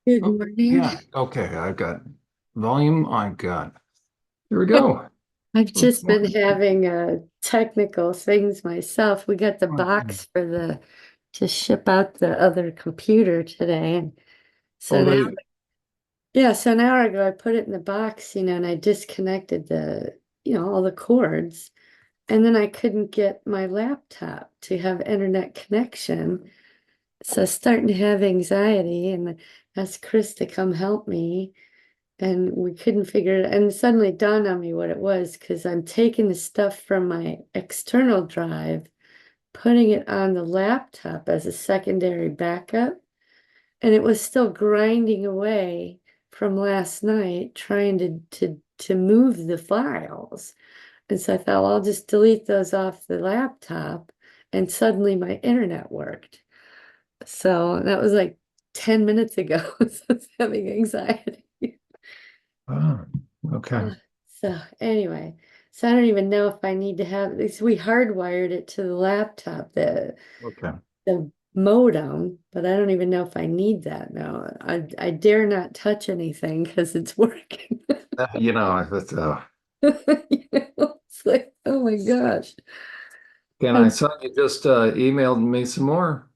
Good Oh, morning. yeah. Okay. I've got volume. I've got. Here we go. I've Good just been morning. having technical things myself. We got the Okay. box for the to ship out the other computer today. And so Oh, now, the. yeah, so an hour ago I put it in the box, and I disconnected all the cords. And then I couldn't get my laptop to have internet connection. So I was starting to have anxiety and asked Chris to come help me. And we couldn't figure it, and it suddenly dawned on me what it was because I'm taking the stuff from my external drive, putting it on the laptop as a secondary backup, and it was still grinding away from last night trying to move the files. And so I thought, well, I'll just delete those off the laptop, and suddenly my internet worked. So that was like 10 minutes ago. So I was having anxiety. Oh, okay. So anyway, so I don't even know if I need to have this. We hardwired it to the laptop, Okay. the modem, but I don't even know if I need that now. I dare not touch anything because it's working. But, It's like, oh my gosh. and I Um, saw you just emailed me some more.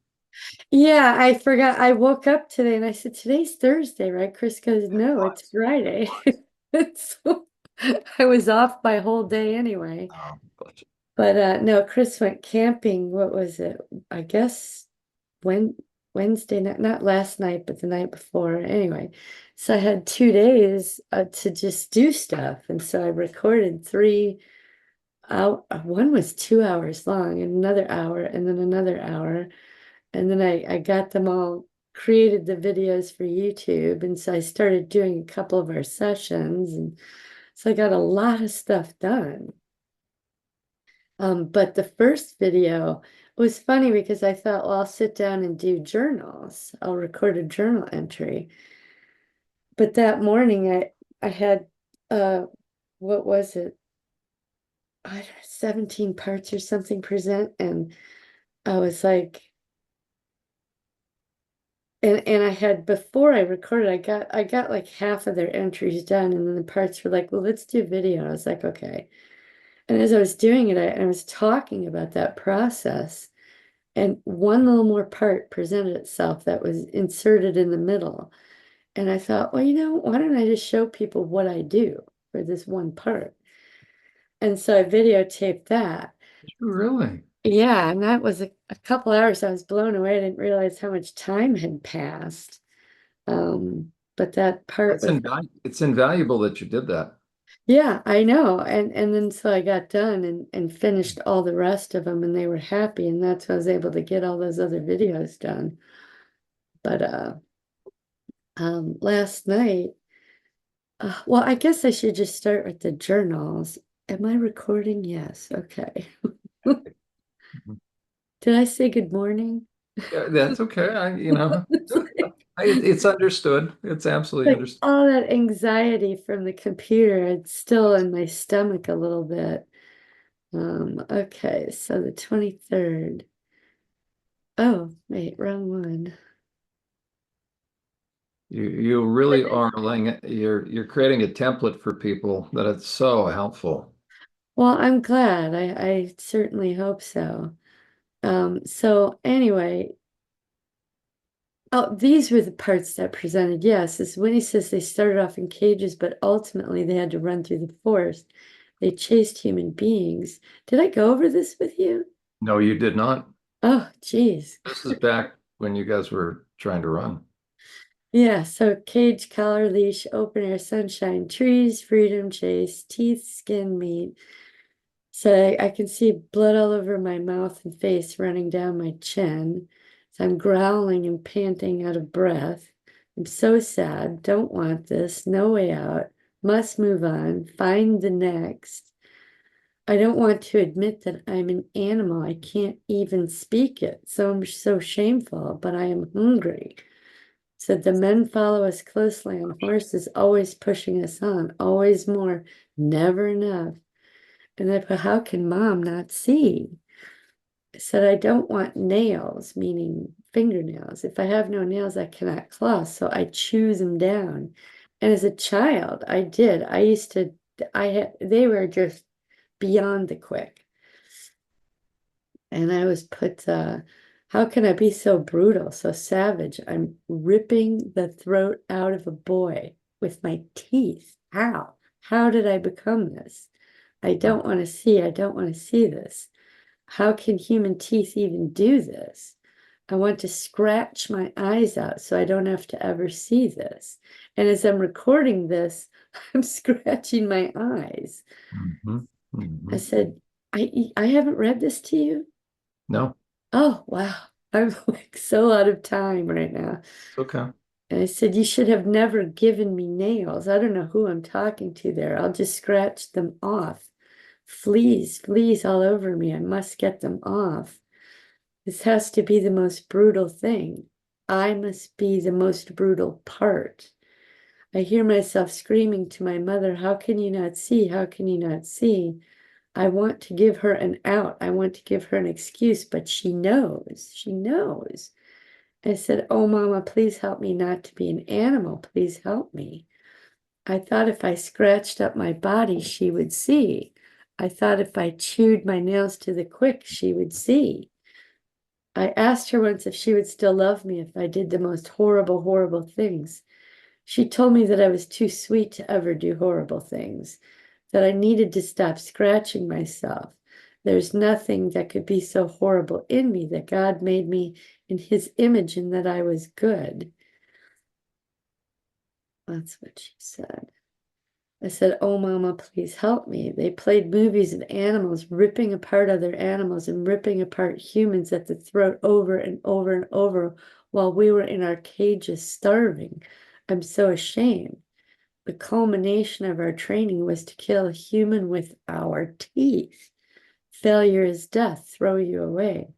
yeah, I forgot. I woke up today and I said, today's Thursday, right? Chris goes, no, it's Friday. So I was off my whole day anyway. But But no, Chris went camping. What was it? I guess when Wednesday night, not last night, but the night before. Anyway, so I had 2 days to just do stuff, and so I recorded three. One was 2 hours long, and another hour, and then another hour, and then I got them all, created the videos for YouTube, and so I started doing a couple of our sessions, and so I got a lot of stuff done. But the first video was funny because I thought, well, I'll sit down and do journals. I'll record a journal entry. But that morning I had uh what was it? I don't know, 17 parts or something present, and I was like, and I had, before I recorded, I got like half of their entries done, and then the parts were like, well, let's do video. I was like, okay. And as I was doing it, I was talking about that process. And one little more part presented itself that was inserted in the middle. And I thought, well, why don't I just show people what I do for this one part? And so I videotaped that. really, Yeah, and that was a couple hours. I was blown away. I didn't realize how much time had passed. But that part was, it's invaluable that you did that. yeah, I know. And then so I got done and finished all the rest of them, and they were happy. And that's why I was able to get all those other videos done. But last night, well, I guess I should just start with the journals. Am I recording? Yes. Okay. Mhm. Did I say good morning? Yeah, that's okay. It's It's understood. It's absolutely like understood. all that anxiety from the computer, it's still in my stomach a little bit. Okay, so the 23rd. Oh, wait, wrong one. You really are laying it. You're creating a template for people that it's so helpful. Well, I'm glad. I certainly hope so. So anyway, oh, these were the parts that presented. Yes, this when he says they started off in cages, but ultimately they had to run through the forest. They chased human beings. Did I go over this with you? No, you did not. Oh, geez. This is back when you guys were trying to run. Yeah, so cage, collar, leash, open air, sunshine, trees, freedom, chase, teeth, skin, meat. So I can see blood all over my mouth and face running down my chin. So I'm growling and panting out of breath. I'm so sad. Don't want this. No way out. Must move on. Find the next. I don't want to admit that I'm an animal. I can't even speak it. So I'm so shameful, but I am hungry. Said the men follow us closely on horses, always pushing us on, always more, never enough. And I put, how can mom not see? I said, I don't want nails, meaning fingernails. If I have no nails, I cannot claw, so I chews them down. And as a child, I did. I used to, I had, they were just beyond the quick. And I was put, how can I be so brutal, so savage? I'm ripping the throat out of a boy with my teeth. How? How did I become this? I don't want to see. I don't want to see this. How can human teeth even do this? I want to scratch my eyes out so I don't have to ever see this. And as I'm recording this, I'm scratching my eyes. Mhm. I Mhm. said, I haven't read this to you. No, Oh, wow. I'm like so out of time right now. it's okay. And I said, you should have never given me nails. I don't know who I'm talking to there. I'll just scratch them off. Fleas, fleas all over me. I must get them off. This has to be the most brutal thing. I must be the most brutal part. I hear myself screaming to my mother, how can you not see? How can you not see? I want to give her an out. I want to give her an excuse, but she knows. She knows. I said, oh, Mama, please help me not to be an animal. Please help me. I thought if I scratched up my body, she would see. I thought if I chewed my nails to the quick, she would see. I asked her once if she would still love me if I did the most horrible, horrible things. She told me that I was too sweet to ever do horrible things, that I needed to stop scratching myself. There's nothing that could be so horrible in me, that God made me in his image and that I was good. That's what she said. I said, oh, Mama, please help me. They played movies of animals ripping apart other animals and ripping apart humans at the throat over and over and over while we were in our cages starving. I'm so ashamed. The culmination of our training was to kill a human with our teeth. Failure is death, throw you away.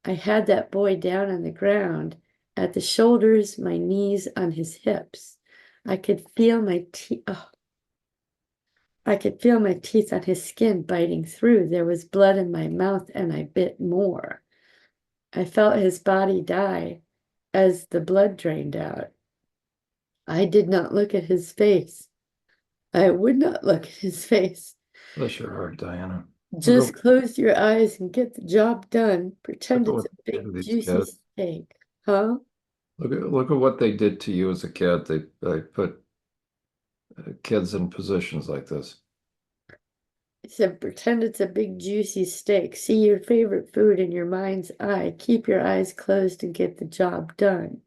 I had that boy down on the ground at the shoulders, my knees on his hips. I could feel my teeth. Oh, I could feel my teeth on his skin biting through. There was blood in my mouth, and I bit more. I felt his body die as the blood drained out. I did not look at his face. I would not look at his face. Bless your heart, Diana. Just Look close your eyes and get the job done. Pretend at it's what a they did big, to these juicy kids. steak. Huh? Look at what they did to you as a kid. They put kids in positions like this. He said, pretend it's a big, juicy steak. See your favorite food in your mind's eye. Keep your eyes closed and get the job done.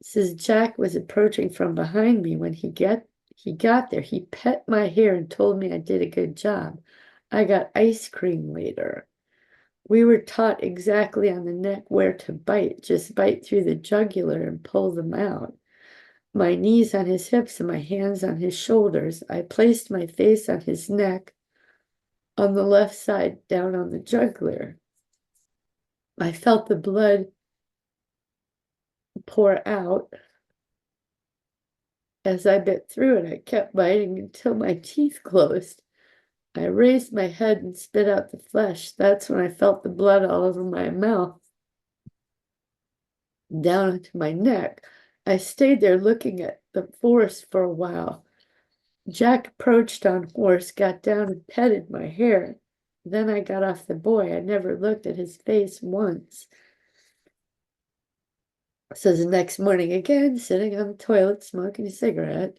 Says Jack was approaching from behind me when he got there. He pet my hair and told me I did a good job. I got ice cream later. We were taught exactly on the neck where to bite. Just bite through the jugular and pull them out. My knees on his hips and my hands on his shoulders. I placed my face on his neck on the left side, down on the jugular. I felt the blood pour out as I bit through it. I kept biting until my teeth closed. I raised my head and spit out the flesh. That's when I felt the blood all over my mouth, down onto my neck. I stayed there looking at the forest for a while. Jack approached on horse, got down and petted my hair. Then I got off the boy. I never looked at his face once. So the next morning again, sitting on the toilet smoking a cigarette.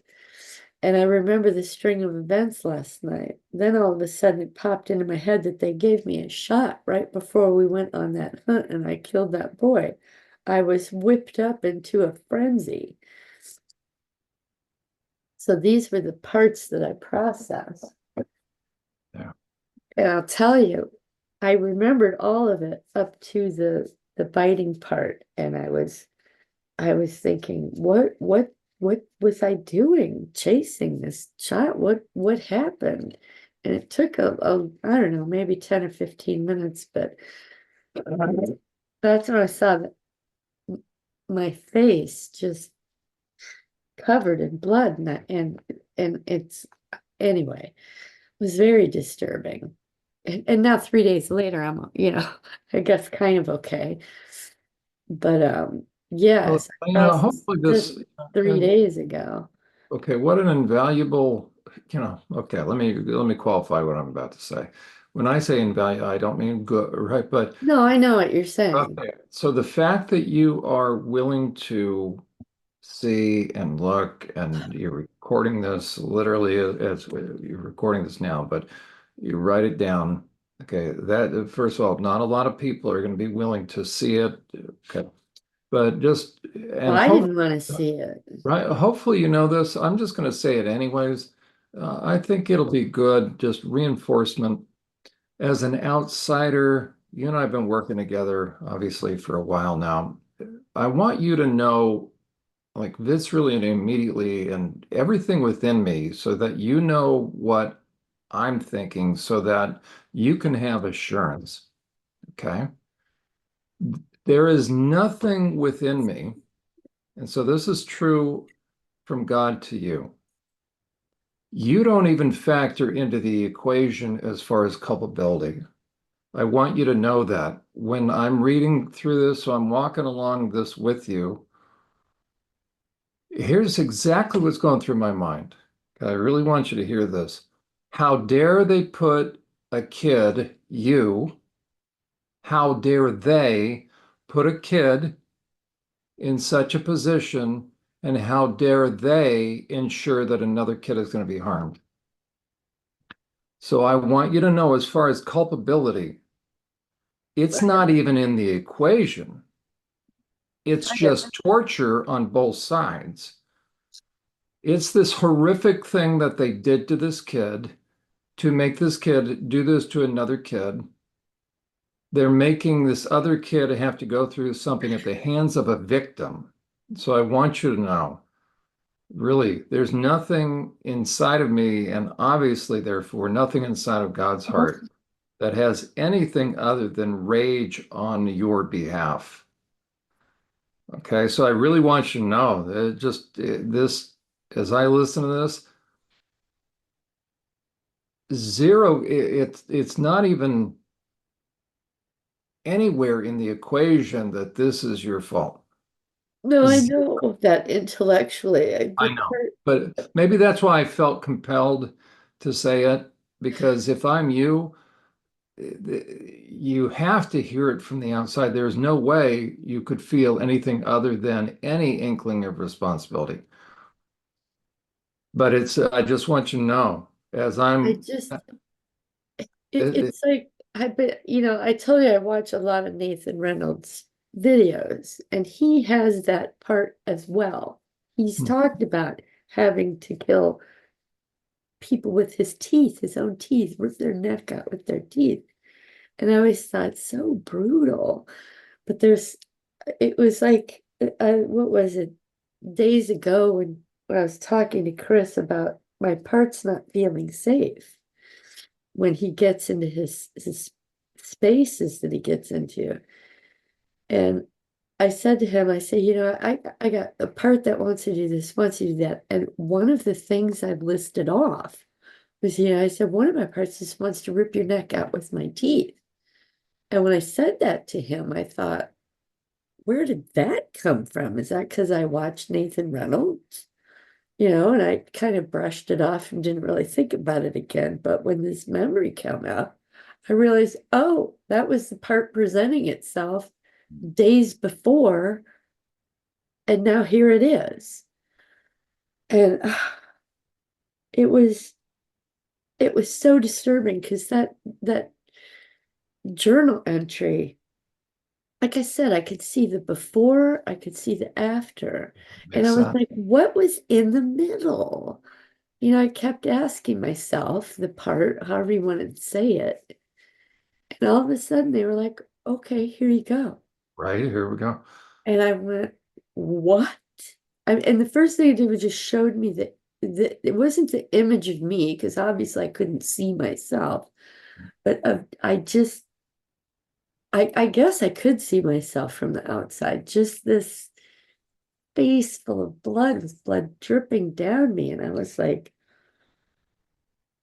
And I remember the string of events last night. Then all of a sudden it popped into my head that they gave me a shot right before we went on that hunt and I killed that boy. I was whipped up into a frenzy. So these were the parts that I processed. Yeah. And I'll tell you, I remembered all of it up to the biting part. And I was thinking, what was I doing chasing this child? What happened? And it took I don't know, maybe 10 or 15 minutes, but that's when I saw that my face just covered in blood and it's anyway, it was very disturbing. And now 3 days later, I'm, I guess kind of okay. But Well, yes, I processed hopefully just this, 3 days ago. okay, what an invaluable, okay, let me qualify what I'm about to say. When I say invaluable, I don't mean good, right? But No, I know what you're saying. okay, so the fact that you are willing to see and look, and you're recording this literally as you're recording this now, but you write it down. Okay, that first of all, not a lot of people are going to be willing to see it. Okay, but just Well, and I hope didn't want to see it. right. Hopefully, you know this. I'm just going to say it anyways. I think it'll be good, just reinforcement as an outsider. You and I have been working together, obviously, for a while now. I want you to know, like viscerally and immediately, and everything within me, so that you know what I'm thinking, so that you can have assurance. Okay. There is nothing within me. And so this is true from God to you. You don't even factor into the equation as far as culpability. I want you to know that when I'm reading through this, so I'm walking along this with you, here's exactly what's going through my mind. I really want you to hear this. How dare they put a kid, you, how dare they put a kid in such a position, and how dare they ensure that another kid is going to be harmed? So I want you to know, as far as culpability, it's not even in the equation. It's just torture on both sides. It's this horrific thing that they did to this kid to make this kid do this to another kid. They're making this other kid have to go through something at the hands of a victim. So I want you to know, really, there's nothing inside of me, and obviously, therefore, nothing inside of God's heart that has anything other than rage on your behalf. Okay, so I really want you to know that this, as I listen to this, zero, it's not even anywhere in the equation that this is your fault. No, I Z- know that intellectually, I the know, part, but maybe that's why I felt compelled to say it, because if I'm you, you have to hear it from the outside. There's no way you could feel anything other than any inkling of responsibility. But I just want you to know, as I I'm, just, it, it's like, I told you I watch a lot of Nathan Reynolds videos, and he has that part as well. He's talked about having to kill people with his teeth, his own teeth, rip their neck out with their teeth. And I always thought so brutal. But it was like, what was it, days ago when I was talking to Chris about my parts not feeling safe when he gets into his spaces that he gets into. And I said to him, I say, I got a part that wants to do this, wants to do that. And one of the things I've listed off was, I said, one of my parts just wants to rip your neck out with my teeth. And when I said that to him, I thought, where did that come from? Is that because I watched Nathan Reynolds? And I kind of brushed it off and didn't really think about it again. But when this memory came up, I realized, oh, that was the part presenting itself days before, and now here it is. And it was it was so disturbing because that journal entry, like I said, I could see the before, I could see the after. And I makes was sense. like, what was in the middle? I kept asking myself the part, however you wanted to say it. And all of a sudden they were like, okay, here you go. Right, here we go. And I went, what? And the first thing it did was just showed me that it wasn't the image of me, because obviously I couldn't see myself, but I guess I could see myself from the outside, just this face full of blood with blood dripping down me. And I was like,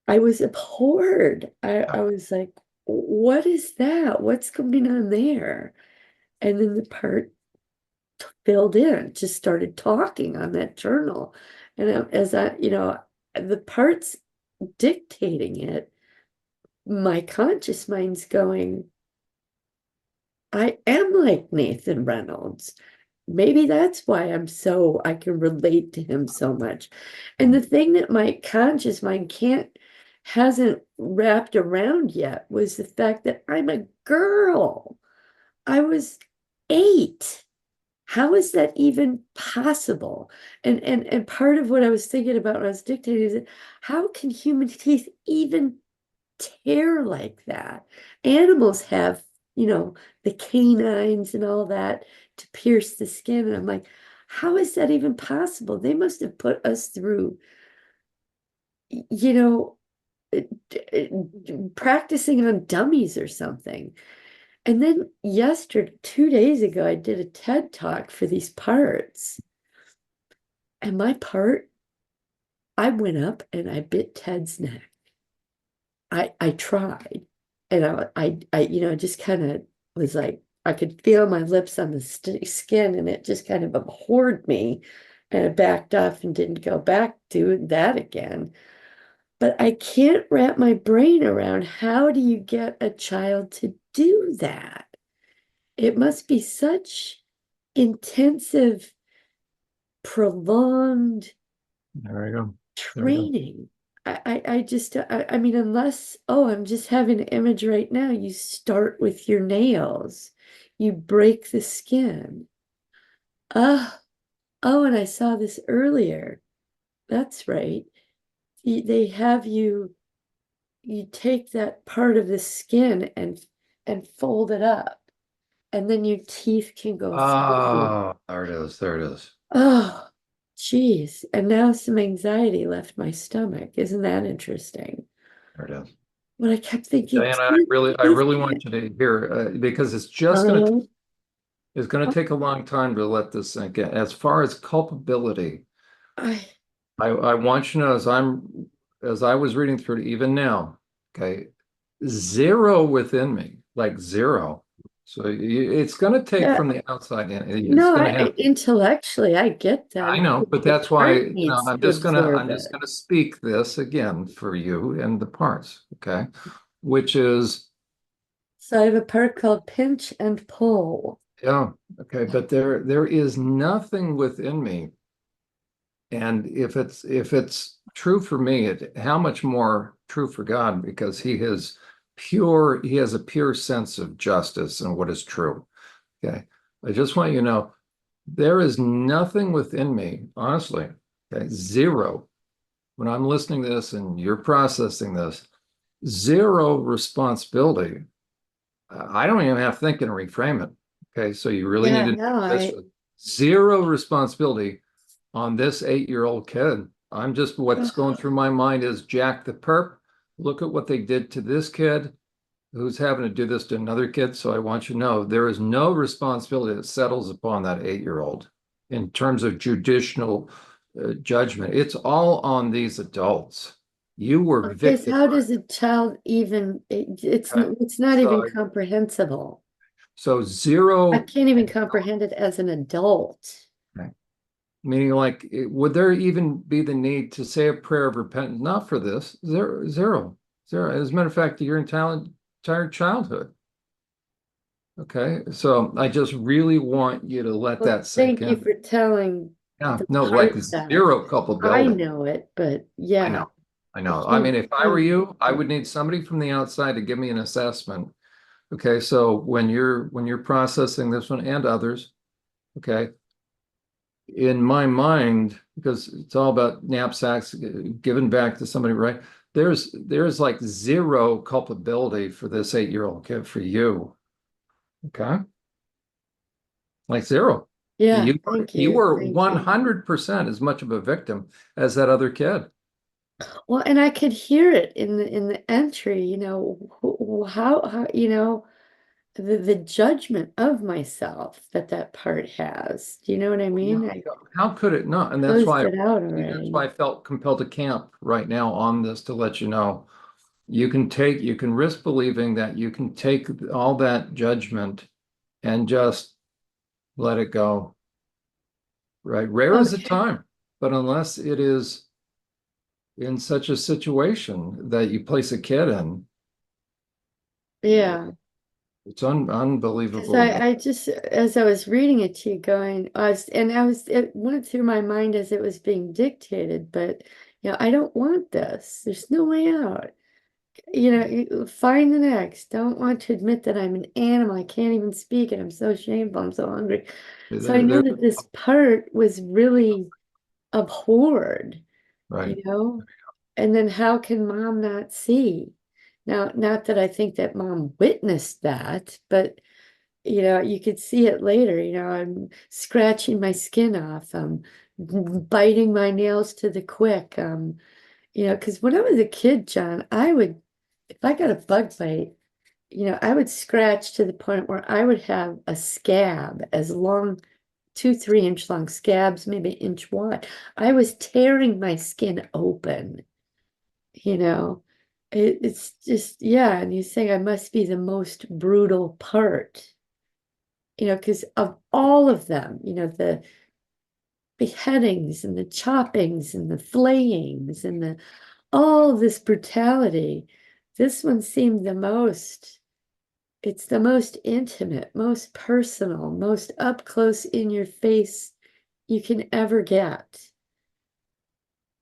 I was abhorred. I was like, what is that? What's going on there? And then the part filled in, just started talking on that journal. And as I, the parts dictating it, my conscious mind's going, I am like Nathan Reynolds. Maybe that's why I can relate to him so much. And the thing that my conscious mind hasn't wrapped around yet was the fact that I'm a girl. I was 8. How is that even possible? And part of what I was thinking about when I was dictating is how can human teeth even tear like that? Animals have, the canines and all that to pierce the skin. And I'm like, how is that even possible? They must have put us through, you know, practicing on dummies or something. And then 2 days ago, I did a TED talk for these parts. And my part, I went up and I bit Ted's neck. I tried. And just kind of was like, I could feel my lips on the skin, and it just kind of abhorred me. And I backed off and didn't go back to that again. But I can't wrap my brain around, how do you get a child to do that? It must be such intensive, prolonged There we go. There we go. training. I mean, unless, oh, I'm just having an image right now. You start with your nails, you break the skin. Oh, oh, and I saw this earlier. That's right. They have you take that part of the skin and fold it up, and then your teeth can go through. Ah, there it is. There it is. Oh, geez. And now some anxiety left my stomach. Isn't that interesting? There it is. But I kept thinking, Diana, I teeth really can't. want you to hear because Uh, it's going to take a long time to let this sink in. As far as culpability, I, I want you to know as I was reading through it, even now, okay, zero within me, like zero. So it's going to take yeah, from the outside in. It's no, going to have. intellectually, I get that. I know, but The that's why, part needs to I'm absorb just it. gonna speak this again for you and the parts, okay? Which is, So I have a part called pinch and pull. yeah, okay, but there is nothing within me. And if it's true for me, how much more true for God, because he has a pure sense of justice and what is true. Okay. I just want you to know there is nothing within me, honestly, okay, zero. When I'm listening to this and you're processing this, zero responsibility. I don't even have to think and reframe it. Okay, so you really need Yeah, to know no, this. Zero responsibility on this 8-year-old kid. I'm just what's going through my mind is Jack the Perp. Look at what they did to this kid who's having to do this to another kid. So I want you to know there is no responsibility that settles upon that 8-year-old in terms of judicial judgment. It's all on these adults. You were because how victimized. does a child even, Okay. it's not even So, comprehensible. so I zero, can't even comprehend it as an adult. okay, meaning like, would there even be the need to say a prayer of repentance? Not for this. Zero, zero, zero. As a matter of fact, your entire childhood. Okay. So I just really want you to let Well, that sink thank you in. for telling Yeah, the no, like part that zero I culpability. know it, but I yeah, know. I I know. I can't mean, if I were think. you, I would need somebody from the outside to give me an assessment. Okay. So when you're processing this one and others, okay, in my mind, because it's all about knapsacks given back to somebody, right? There's like zero culpability for this 8-year-old kid for you. Okay. Like zero. Yeah, You thank you you. were Thank you. 100% as much of a victim as that other kid. Well, and I could hear it in the entry, how the judgment of myself that part has. Do you know what I Yeah, mean? yeah. I How could it not? And closed it out that's already. why I felt compelled to camp right now on this to let you know you can risk believing that you can take all that judgment and just let it go. right? Rare is the Okay. time, but unless it is in such a situation that you place a kid in, Yeah. it's Because unbelievable. I just, as I was reading it to you going, it went through my mind as it was being dictated, but, I don't want this. There's no way out. Find the next. Don't want to admit that I'm an animal. I can't even speak it. I'm so shameful. I'm so hungry. So I There, knew that this part was really abhorred, right. you know? And then how can mom not see? Now, not that I think that mom witnessed that, but you could see it later. I'm scratching my skin off, biting my nails to the quick. Because when I was a kid, John, if I got a bug bite, I would scratch to the point where I would have a scab as long, 2, 3 inch long scabs, maybe an inch wide. I was tearing my skin open, you know. It's just, yeah, and you say I must be the most brutal part, because of all of them, the beheadings and the choppings and the flayings and all of this brutality, this one seemed it's the most intimate, most personal, most up close in your face you can ever get.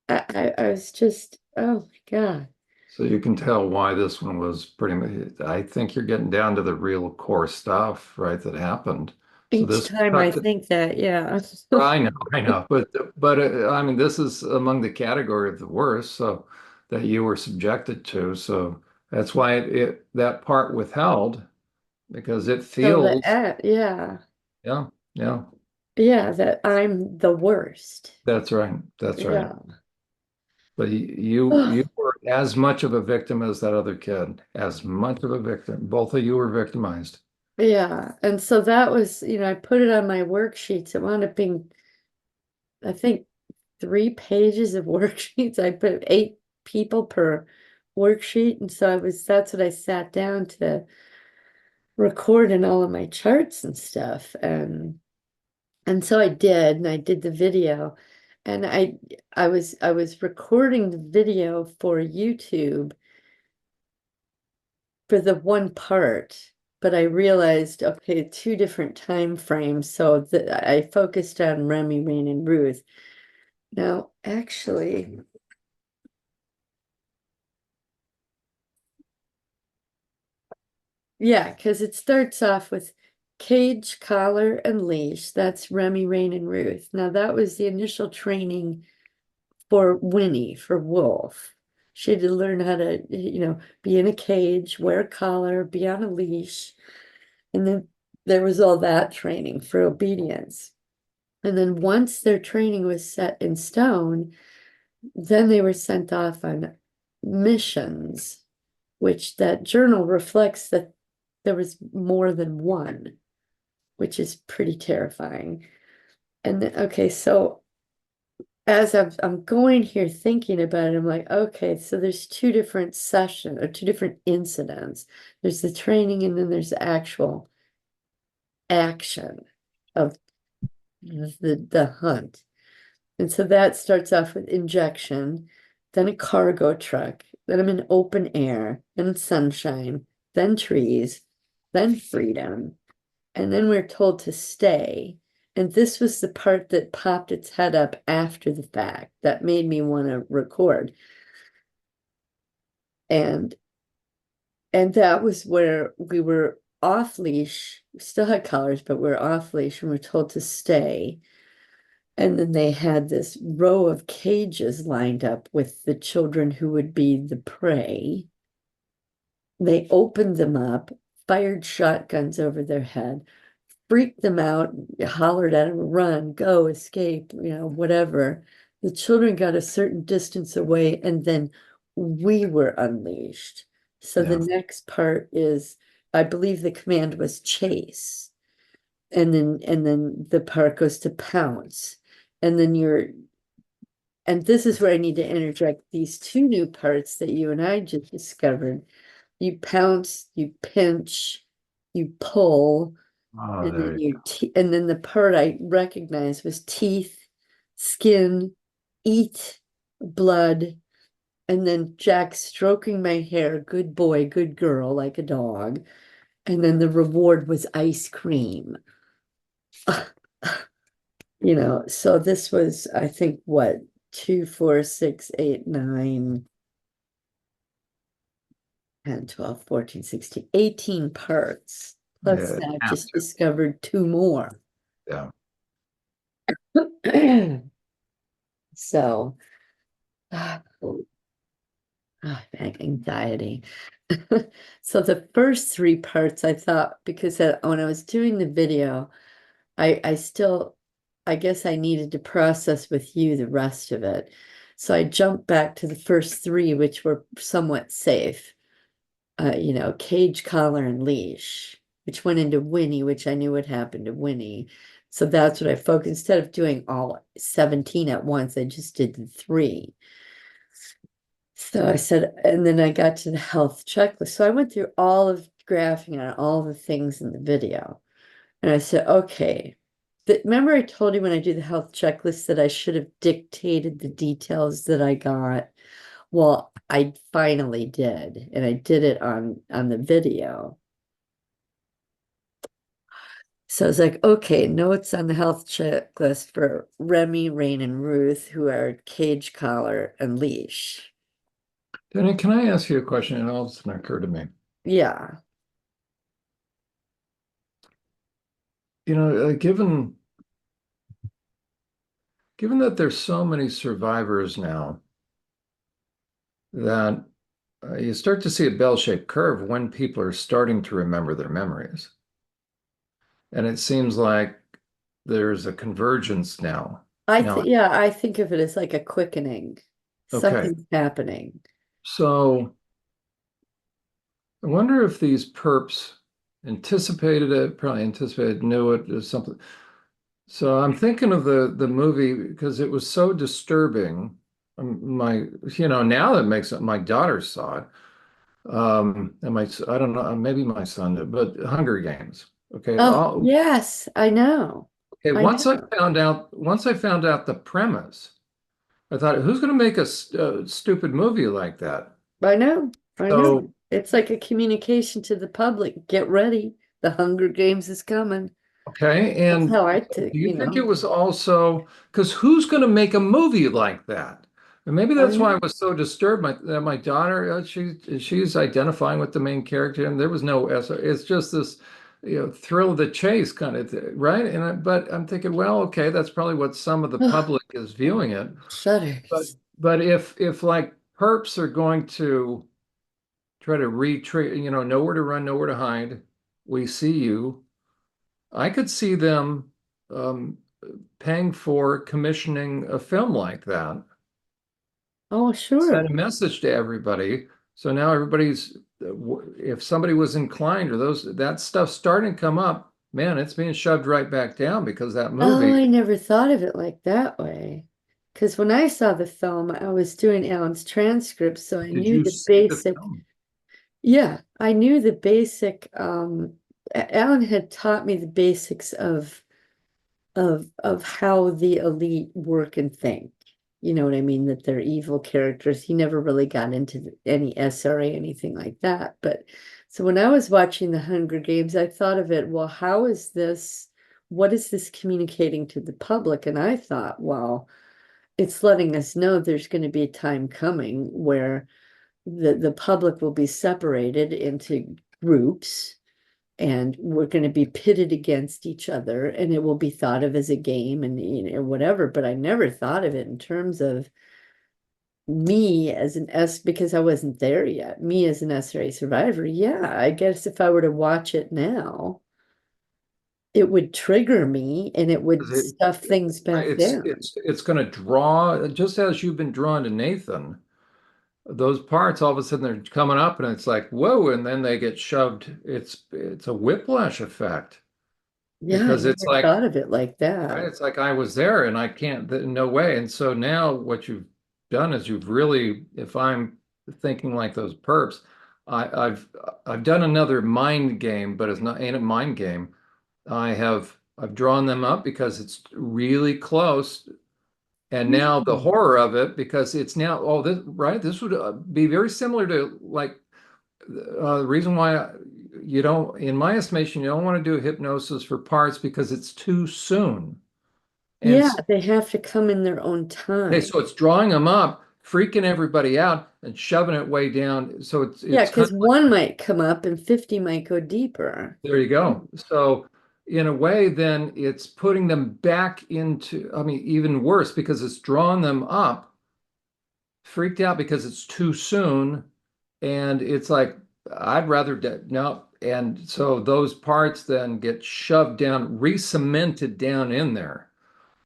I was just, oh my God. So you can tell why this one was pretty much, I think you're getting down to the real core stuff, right, that happened. So Each this time I think that, yeah. I know, but I mean, this is among the category of the worst, so that you were subjected to. So that's why that part withheld because it So feels, yeah, yeah, yeah, yeah, that I'm the worst. that's right, that's right. Yeah. But you were as much of a victim as that other kid, as much of a victim. Both of you were victimized. Yeah. And so that was, I put it on my worksheets. It wound up being, I think, 3 pages of worksheets. I put 8 people per worksheet. And so that's what I sat down to record in all of my charts and stuff. And so I did, and I did the video. And I was recording the video for YouTube for the one part, but I realized, okay, 2 different time frames. So I focused on Remy, Rain, and Ruth. Now, actually, yeah, because it starts off with cage, collar, and leash. That's Remy, Rain, and Ruth. Now, that was the initial training for Winnie, for Wolf. She had to learn how to, be in a cage, wear a collar, be on a leash. And then there was all that training for obedience. And then once their training was set in stone, then they were sent off on missions, which that journal reflects that there was more than one, which is pretty terrifying. And then, okay, so as I'm going here thinking about it, I'm like, okay, so there's 2 different sessions or 2 different incidents. There's the training and then there's the actual action of the hunt. And so that starts off with injection, then a cargo truck, then I'm in open air, then sunshine, then trees, then freedom. And then we're told to stay. And this was the part that popped its head up after the fact that made me want to record. And and that was where we were off leash. We still had collars, but we are off leash and we're told to stay. And then they had this row of cages lined up with the children who would be the prey. They opened them up, fired shotguns over their head, freaked them out, hollered at them, run, go, escape, whatever. The children got a certain distance away, and then we were unleashed. So the Yeah. next part is, I believe the command was chase. And then the part goes to pounce. And then and this is where I need to interject these 2 new parts that you and I just discovered. You pounce, you pinch, you pull, Oh, And then there you your te and then the part I recognized was teeth, skin, eat, blood, and then Jack stroking my hair, good boy, good girl, like a dog. And then the reward was ice cream. So this was, I think, what, 2, 4, 6, 8, 9, 10, 12, 14, 16, 18 parts. go. Plus, Yeah, I've have just to. discovered 2 more. Yeah. So, ah, anxiety. So the first 3 parts I thought, because when I was doing the video, I still, I guess I needed to process with you the rest of it. So I jumped back to the first 3, which were somewhat safe. Cage, collar, and leash, which went into Winnie, which I knew would happen to Winnie. So that's what I focused. Instead of doing all 17 at once, I just did the 3. So I said, and then I got to the health checklist. So I went through all of graphing on all the things in the video. And I said, okay. Remember I told you when I do the health checklist that I should have dictated the details that I got? Well, I finally did, and I did it on the video. So I was like, okay, notes on the health checklist for Remy, Rain, and Ruth, who are cage collar and leash. Danny, can I ask you a question? It all of a sudden occurred to me. Yeah, Given that there's so many survivors now, that you start to see a bell-shaped curve when people are starting to remember their memories. And it seems like there's a convergence now. Now, I think of it as like a quickening. okay, Something's happening. so I wonder if these perps anticipated it, probably anticipated, knew it, or something. So I'm thinking of the movie because it was so disturbing. Now that makes it, my daughter saw it. I don't know, maybe my son did, but Hunger Games. Okay. Oh, yes, I know. Okay. I know. Once I found out the premise, I thought, who's going to make a stupid movie like that? I know. I know. So, It's like a communication to the public. Get ready. The Hunger Games is coming. okay. That's And how I do took, you think it was also because who's going to make a movie like that? And maybe I that's why I know. was so disturbed. My daughter, she's identifying with the main character, and there was no it's just this, thrill of the chase kind of thing, right? But I'm thinking, well, okay, that's probably what some of the public is viewing it. But Shudders. but if like perps are going to try to retreat, nowhere to run, nowhere to hide, we see you. I could see them um, paying for commissioning a film like that, Oh, send a sure. message to everybody. So now everybody's, if somebody was inclined or that stuff starting to come up, man, it's being shoved right back down because that Oh, movie. I never thought of it like that way. Because when I saw the film, I was doing Alan's transcript, so I Did knew you the see the basic. film? Yeah, I knew the basic. Alan had taught me the basics of how the elite work and think. You know what I mean? That they're evil characters. He never really got into any SRA, anything like that. But so when I was watching the Hunger Games, I thought of it, well, how is this, what is this communicating to the public? And I thought, well, it's letting us know there's going to be a time coming where the public will be separated into groups and we're going to be pitted against each other and it will be thought of as a game and whatever, but I never thought of it in terms of me as an S because I wasn't there yet, me as an SRA survivor. Yeah, I guess if I were to watch it now, it would trigger me and it would 'Cause it- stuff things back It's down. it's going to draw just as you've been drawn to Nathan. Those parts all of a sudden they're coming up, and it's like whoa, and then they get shoved. It's a whiplash effect Yeah, I because it's never like thought of it like right, that. it's like I was there and I can't, no way. And so now what you've done is you've really, if I'm thinking like those perps, I, I've I've done another mind game, but it's not ain't a mind game. I've drawn them up because it's really close. And now the Mm. horror of it, because it's now, oh, this, right? This would be very similar to like the reason why you don't, in my estimation, you don't want to do hypnosis for parts because it's too soon. And Yeah, they have to come in their own okay, time. so it's drawing them up, freaking everybody out, and shoving it way down. So Yeah, it's kind because of one might come up and 50 might go deeper. there you go. So in a way, then it's putting them back into, I mean, even worse because it's drawn them up, freaked out because it's too soon. And it's like, I'd rather, no. And so those parts then get shoved down, re-cemented down in there.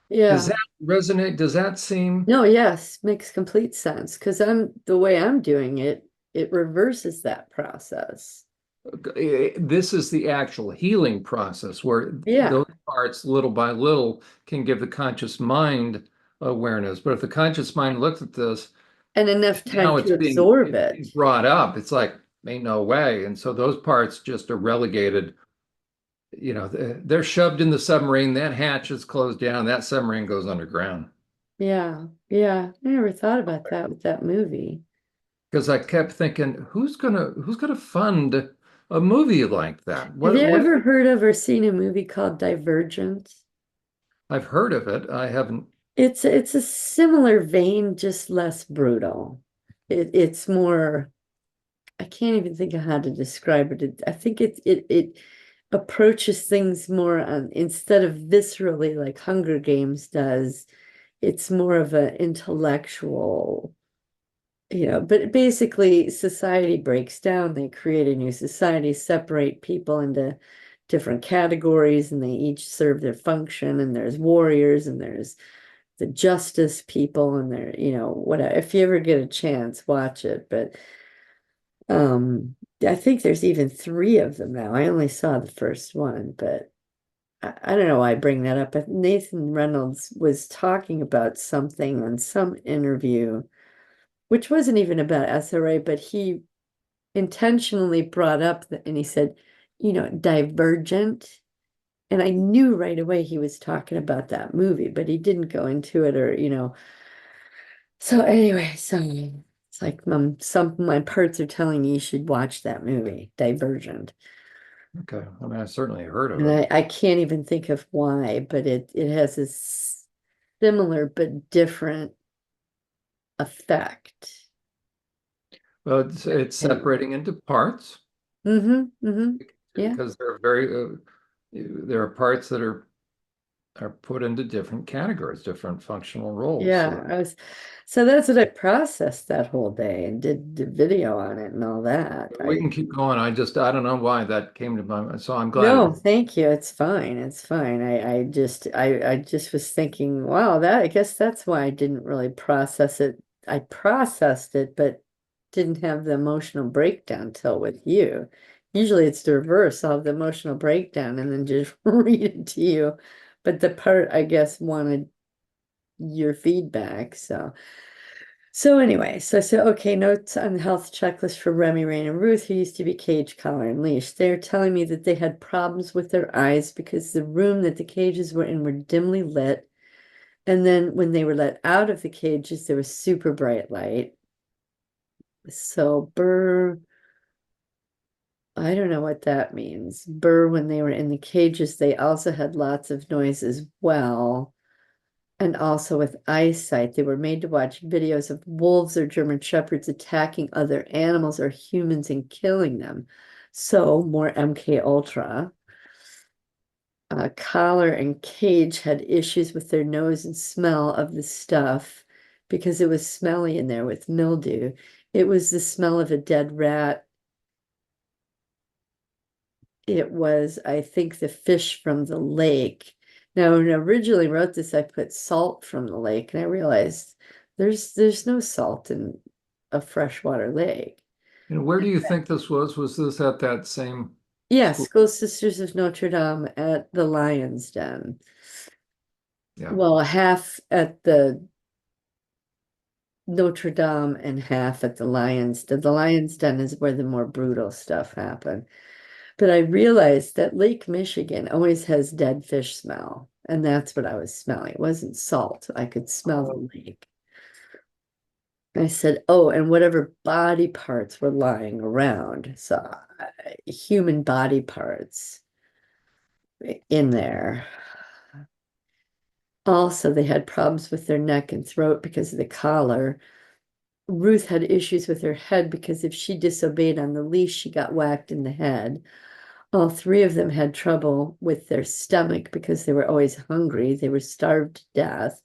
Does Yeah. that resonate? Does that seem? No, yes, makes complete sense because I'm the way I'm doing it, it reverses that process. This is the actual healing process where Yeah. those parts, little by little, can give the conscious mind awareness. But if the conscious mind looks at this, And enough time now to absorb it's being it. brought up. It's like, ain't no way. And so those parts just are relegated. You know, they're shoved in the submarine. That hatch is closed down. That submarine goes underground. Yeah. Yeah. I never thought about that with that movie. Because I kept thinking, who's gonna fund a movie like that? Have you What ever heard of or seen a movie called Divergent? I've heard of it. I haven't. It's a similar vein, just less brutal. It's more, I can't even think of how to describe it. I think it approaches things more on instead of viscerally like Hunger Games does, it's more of an intellectual, but basically society breaks down, they create a new society, separate people into different categories, and they each serve their function, and there's warriors and there's the justice people and they're, whatever. If you ever get a chance, watch it. But I think there's even three of them now. I only saw the first one, but I don't know why I bring that up. But Nathan Reynolds was talking about something on some interview, which wasn't even about SRA, but he intentionally brought up and he said, Divergent. And I knew right away he was talking about that movie, but he didn't go into it or. So anyway, so it's like some my parts are telling me you should watch that movie, Divergent. Okay, I mean, I certainly heard of And it. I can't even think of why, but it has a similar but different effect. Well, it's Anyway. separating into parts Mm-hmm. Yeah. because there are parts that are put into different categories, different functional roles. So Yeah. So that's what I processed that whole day and did the video on it and all that. we can keep going. I don't know why that came to my mind. So I'm glad it. No, thank you. It's fine. It's fine. I just was thinking, wow, that I guess that's why I didn't really process it. I processed it, but didn't have the emotional breakdown till with you. Usually it's the reverse. I'll have the emotional breakdown and then just read it to you. But the part I guess wanted your feedback. So anyway, so I said, okay, notes on the health checklist for Remy, Rain, and Ruth, who used to be cage, collar, and leash. They're telling me that they had problems with their eyes because the room that the cages were in were dimly lit. And then when they were let out of the cages, there was super bright light. So I don't know what that means. When they were in the cages, they also had lots of noise as well. And also with eyesight, they were made to watch videos of wolves or German shepherds attacking other animals or humans and killing them. So more MK Ultra. Collar and Cage had issues with their nose and smell of the stuff because it was smelly in there with mildew. It was the smell of a dead rat. It was, I think, the fish from the lake. Now, when I originally wrote this, I put salt from the lake, and I realized there's no salt in a freshwater lake. And where do you think this was? Was this at that same Yeah, school? School Sisters of Notre Dame at the Lion's Den. Yeah. Well, half at the Notre Dame and half at the Lion's Den. The Lion's Den is where the more brutal stuff happened. But I realized that Lake Michigan always has dead fish smell. And that's what I was smelling. It wasn't salt. I could smell the Oh, lake. I said, oh, and whatever body parts were lying around. So human body parts in there. Also, they had problems with their neck and throat because of the collar. Ruth had issues with her head because if she disobeyed on the leash, she got whacked in the head. All three of them had trouble with their stomach because they were always hungry. They were starved to death.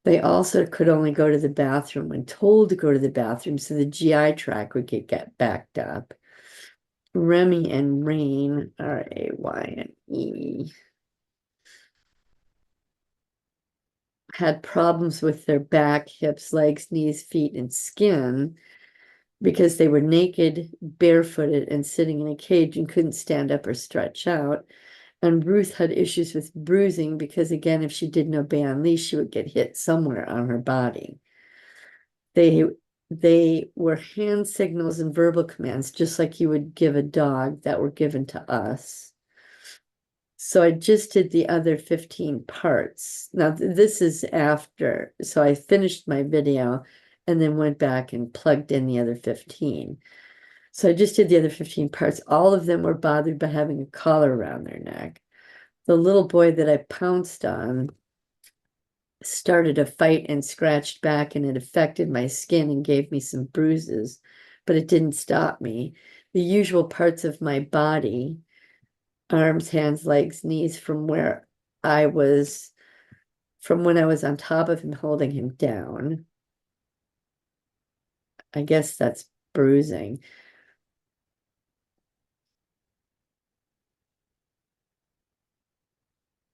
They also could only go to the bathroom when told to go to the bathroom, so the GI tract would get backed up. Remy and Rain, Rayne, had problems with their back, hips, legs, knees, feet, and skin because they were naked, barefooted, and sitting in a cage and couldn't stand up or stretch out. And Ruth had issues with bruising because, again, if she didn't obey on leash, she would get hit somewhere on her body. They were hand signals and verbal commands, just like you would give a dog, that were given to us. So I just did the other 15 parts. Now this is after, so I finished my video and then went back and plugged in the other 15. So I just did the other 15 parts. All of them were bothered by having a collar around their neck. The little boy that I pounced on started a fight and scratched back, and it affected my skin and gave me some bruises, but it didn't stop me. The usual parts of my body, arms, hands, legs, knees, from when I was on top of him holding him down. I guess that's bruising.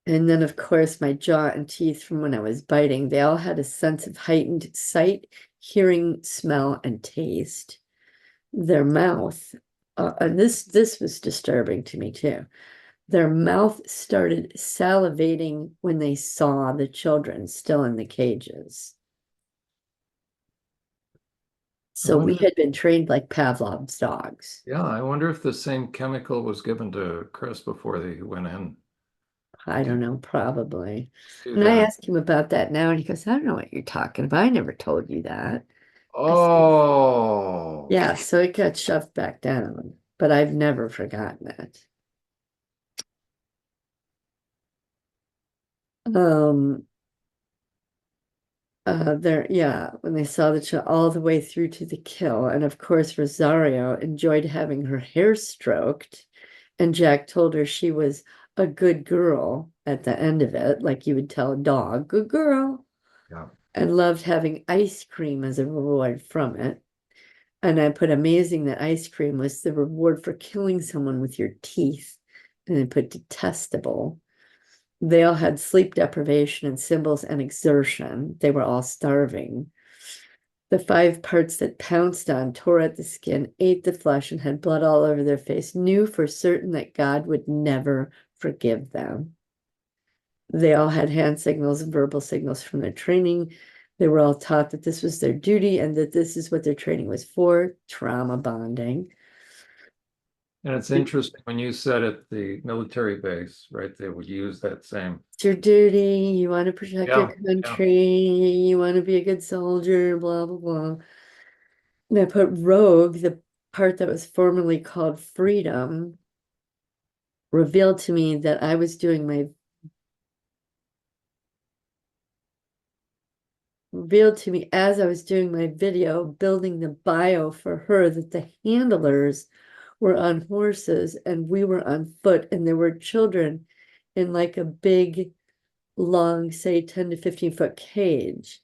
And then, of course, my jaw and teeth from when I was biting, they all had a sense of heightened sight, hearing, smell, and taste. Their mouth, and this was disturbing to me too. Their mouth started salivating when they saw the children still in the cages. I So we wonder, had been trained like Pavlov's dogs. yeah, I wonder if the same chemical was given to Chris before they went in. I don't know, probably. It's too And I bad. asked him about that now, and he goes, I don't know what you're talking about. I never told you that. I said, Oh, yeah, so it got shoved back down, but I've never forgotten it. Um, yeah, when they saw the child all the way through to the kill. And of course, Rosario enjoyed having her hair stroked. And Jack told her she was a good girl at the end of it, like you would tell a dog, good girl, yeah. and loved having ice cream as a reward from it. And I put amazing that ice cream was the reward for killing someone with your teeth. And I put detestable. They all had sleep deprivation and symbols and exertion. They were all starving. The 5 parts that pounced on, tore at the skin, ate the flesh, and had blood all over their face, knew for certain that God would never forgive them. They all had hand signals and verbal signals from their training. They were all taught that this was their duty and that this is what their training was for, trauma bonding. And it's interesting when you said at the military base, right? They would use that same. It's your duty. You want to protect your Yeah, yeah. country. You want to be a good soldier, blah, blah, blah. And I put rogue, the part that was formerly called freedom, revealed to me that I was doing my revealed to me as I was doing my video, building the bio for her, that the handlers were on horses and we were on foot, and there were children in like a big, long, say 10 to 15-foot cage.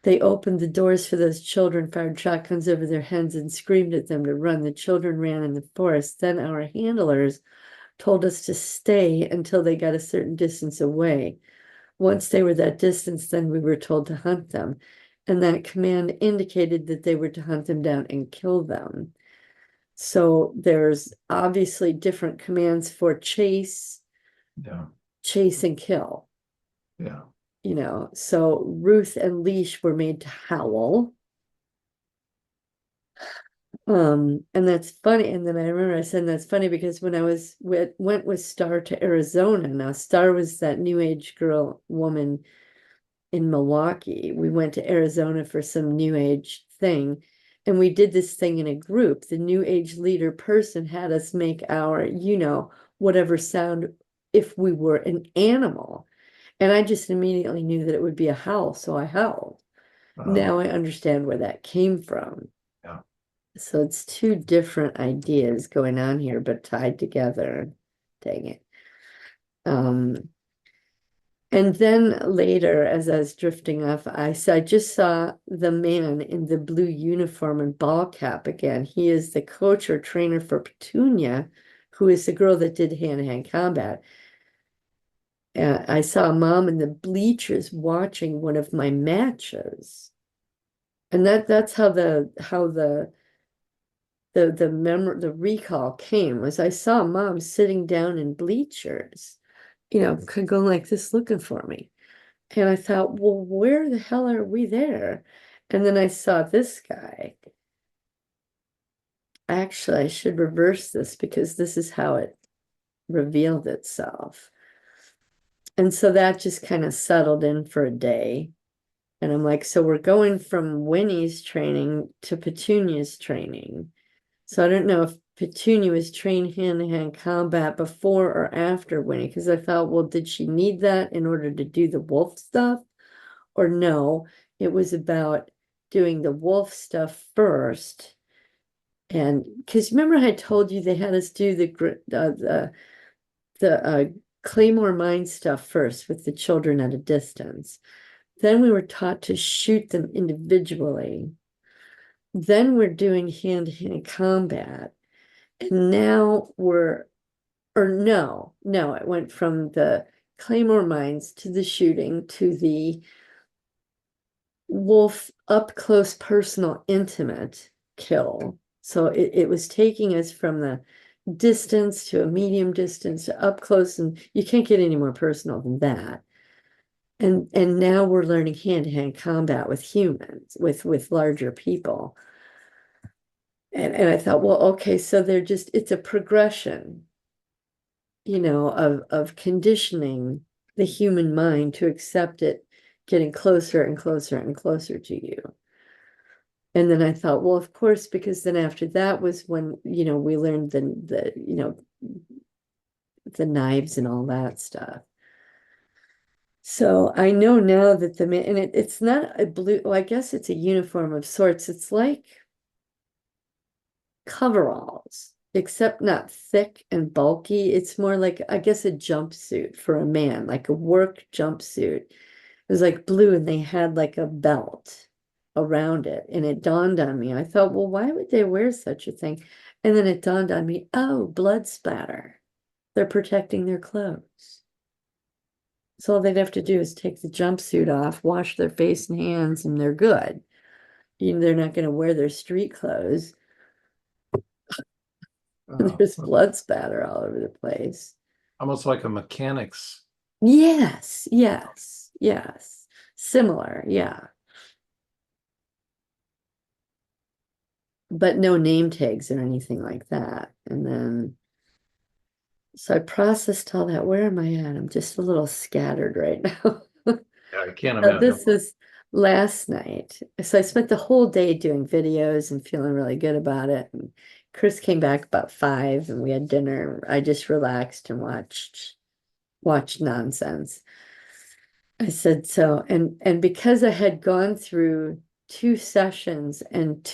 They opened the doors for those children, fired shotguns over their heads, and screamed at them to run. The children ran in the forest. Then our handlers told us to stay until they got a certain distance away. Once they were that distance, then we were told to hunt them. And that command indicated that they were to hunt them down and kill them. So there's obviously different commands for chase, Yeah, chase and kill, yeah. So Ruth and Leash were made to howl. And that's funny. And then I remember I said that's funny because when I went with Star to Arizona, now Star was that new age girl woman in Milwaukee. We went to Arizona for some new age thing, and we did this thing in a group. The new age leader person had us make our, whatever sound if we were an animal. And I just immediately knew that it would be a howl, so I howled. Uh, Now I understand where that came from. yeah. So it's two different ideas going on here, but tied together. Dang it. Um, and then later, as I was drifting off ice, I just saw the man in the blue uniform and ball cap again. He is the coach or trainer for Petunia, who is the girl that did hand-to-hand combat. I saw a mom in the bleachers watching one of my matches. And that's how the recall came was I saw mom sitting down in bleachers, going like this looking for me. And I thought, well, where the hell are we there? And then I saw this guy. Actually, I should reverse this because this is how it revealed itself. And so that just kind of settled in for a day. And I'm like, so we're going from Winnie's training to Petunia's training. So I don't know if Petunia was trained hand-to-hand combat before or after Winnie, because I thought, well, did she need that in order to do the wolf stuff? Or no, it was about doing the wolf stuff first. And because remember I told you they had us do the Claymore mine stuff first with the children at a distance. Then we were taught to shoot them individually. Then we're doing hand-to-hand combat. And now or no, it went from the Claymore mines to the shooting to the wolf up close, personal, intimate kill. So it was taking us from the distance to a medium distance to up close, and you can't get any more personal than that. And now we're learning hand-to-hand combat with humans, with larger people. And I thought, well, okay, so it's a progression, of conditioning the human mind to accept it getting closer and closer and closer to you. And then I thought, well, of course, because then after that was when, we learned the knives and all that stuff. So I know now that and it's not a blue, well, I guess it's a uniform of sorts. It's like coveralls, except not thick and bulky. It's more like, I guess, a jumpsuit for a man, like a work jumpsuit. It was like blue and they had like a belt around it. And it dawned on me. I thought, well, why would they wear such a thing? And then it dawned on me, oh, blood spatter. They're protecting their clothes. So all they'd have to do is take the jumpsuit off, wash their face and hands, and they're good. They're not going to wear their street clothes. There's blood spatter all over the place. Almost like a mechanics. Yes, yes, yes. Similar, yeah. But no name tags or anything like that. And then, so I processed all that. Where am I at? I'm just a little scattered right now. Yeah, I can't So imagine. this is last night. So I spent the whole day doing videos and feeling really good about it. And Chris came back about 5 and we had dinner. I just relaxed and watched nonsense. I said so, and because I had gone through 2 sessions and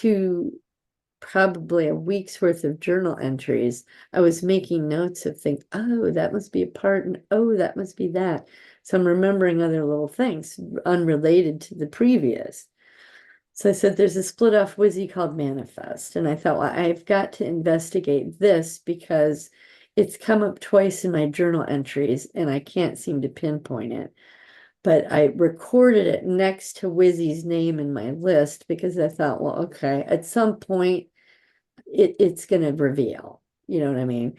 probably a week's worth of journal entries, I was making notes of things. Oh, that must be a part, and oh, that must be that. So I'm remembering other little things unrelated to the previous. So I said, there's a split off WYSI called Manifest. And I thought, well, I've got to investigate this because it's come up twice in my journal entries and I can't seem to pinpoint it. But I recorded it next to WYSI's name in my list because I thought, well, okay, at some point it's going to reveal, you know what I mean?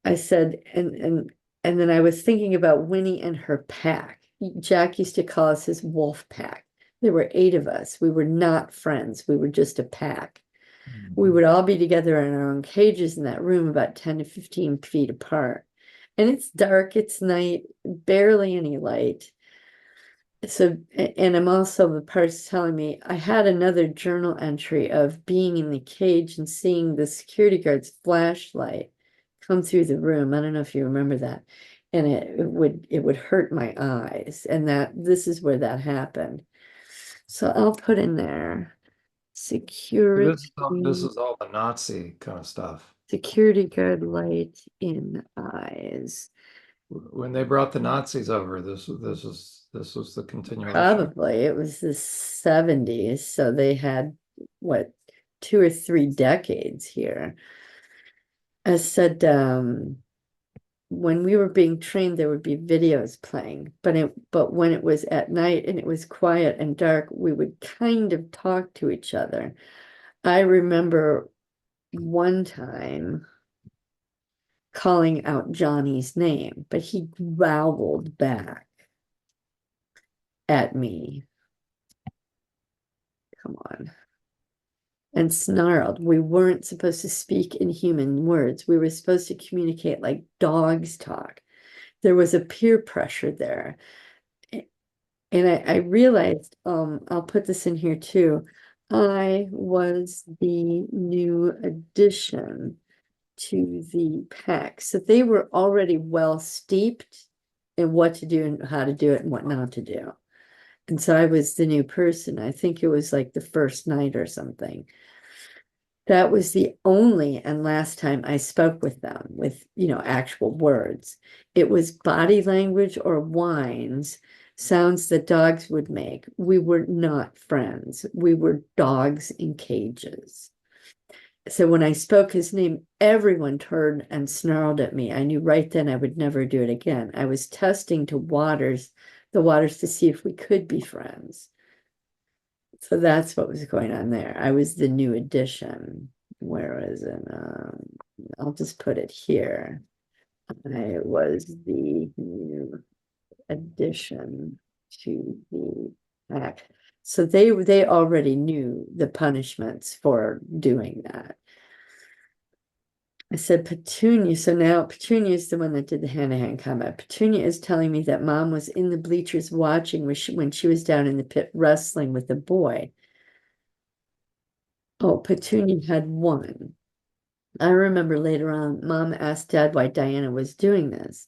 I said, and then I was thinking about Winnie and her pack. Jack used to call us his wolf pack. There were 8 of us. We were not friends. We were just a pack. We Mhm. would all be together in our own cages in that room about 10 to 15 feet apart. And it's dark, it's night, barely any light. So, and I'm also, the part's telling me I had another journal entry of being in the cage and seeing the security guard's flashlight come through the room. I don't know if you remember that. And it would hurt my eyes. And that this is where that happened. So I'll put in there This security, is all the Nazi kind of stuff. security guard light in eyes. When they brought the Nazis over, this was the continuation. Probably it was the 70s, so they had what, 2 or 3 decades here. I said, when we were being trained, there would be videos playing, but when it was at night and it was quiet and dark, we would kind of talk to each other. I remember one time calling out Johnny's name, but he growled back at me. Come on. And snarled. We weren't supposed to speak in human words. We were supposed to communicate like dogs talk. There was a peer pressure there. And I realized, I'll put this in here too. I was the new addition to the pack. So they were already well steeped in what to do and how to do it and what not to do. And so I was the new person. I think it was like the first night or something. That was the only and last time I spoke with them with, actual words. It was body language or whines, sounds that dogs would make. We were not friends. We were dogs in cages. So when I spoke his name, everyone turned and snarled at me. I knew right then I would never do it again. I was testing the waters to see if we could be friends. So that's what was going on there. I was the new addition. Where is it? I'll just put it here. I was the new addition to the pack. So they already knew the punishments for doing that. I said Petunia. So now Petunia is the one that did the hand-to-hand combat. Petunia is telling me that mom was in the bleachers watching when she was down in the pit wrestling with the boy. Oh, Petunia had won. I remember later on, mom asked dad why Diana was doing this.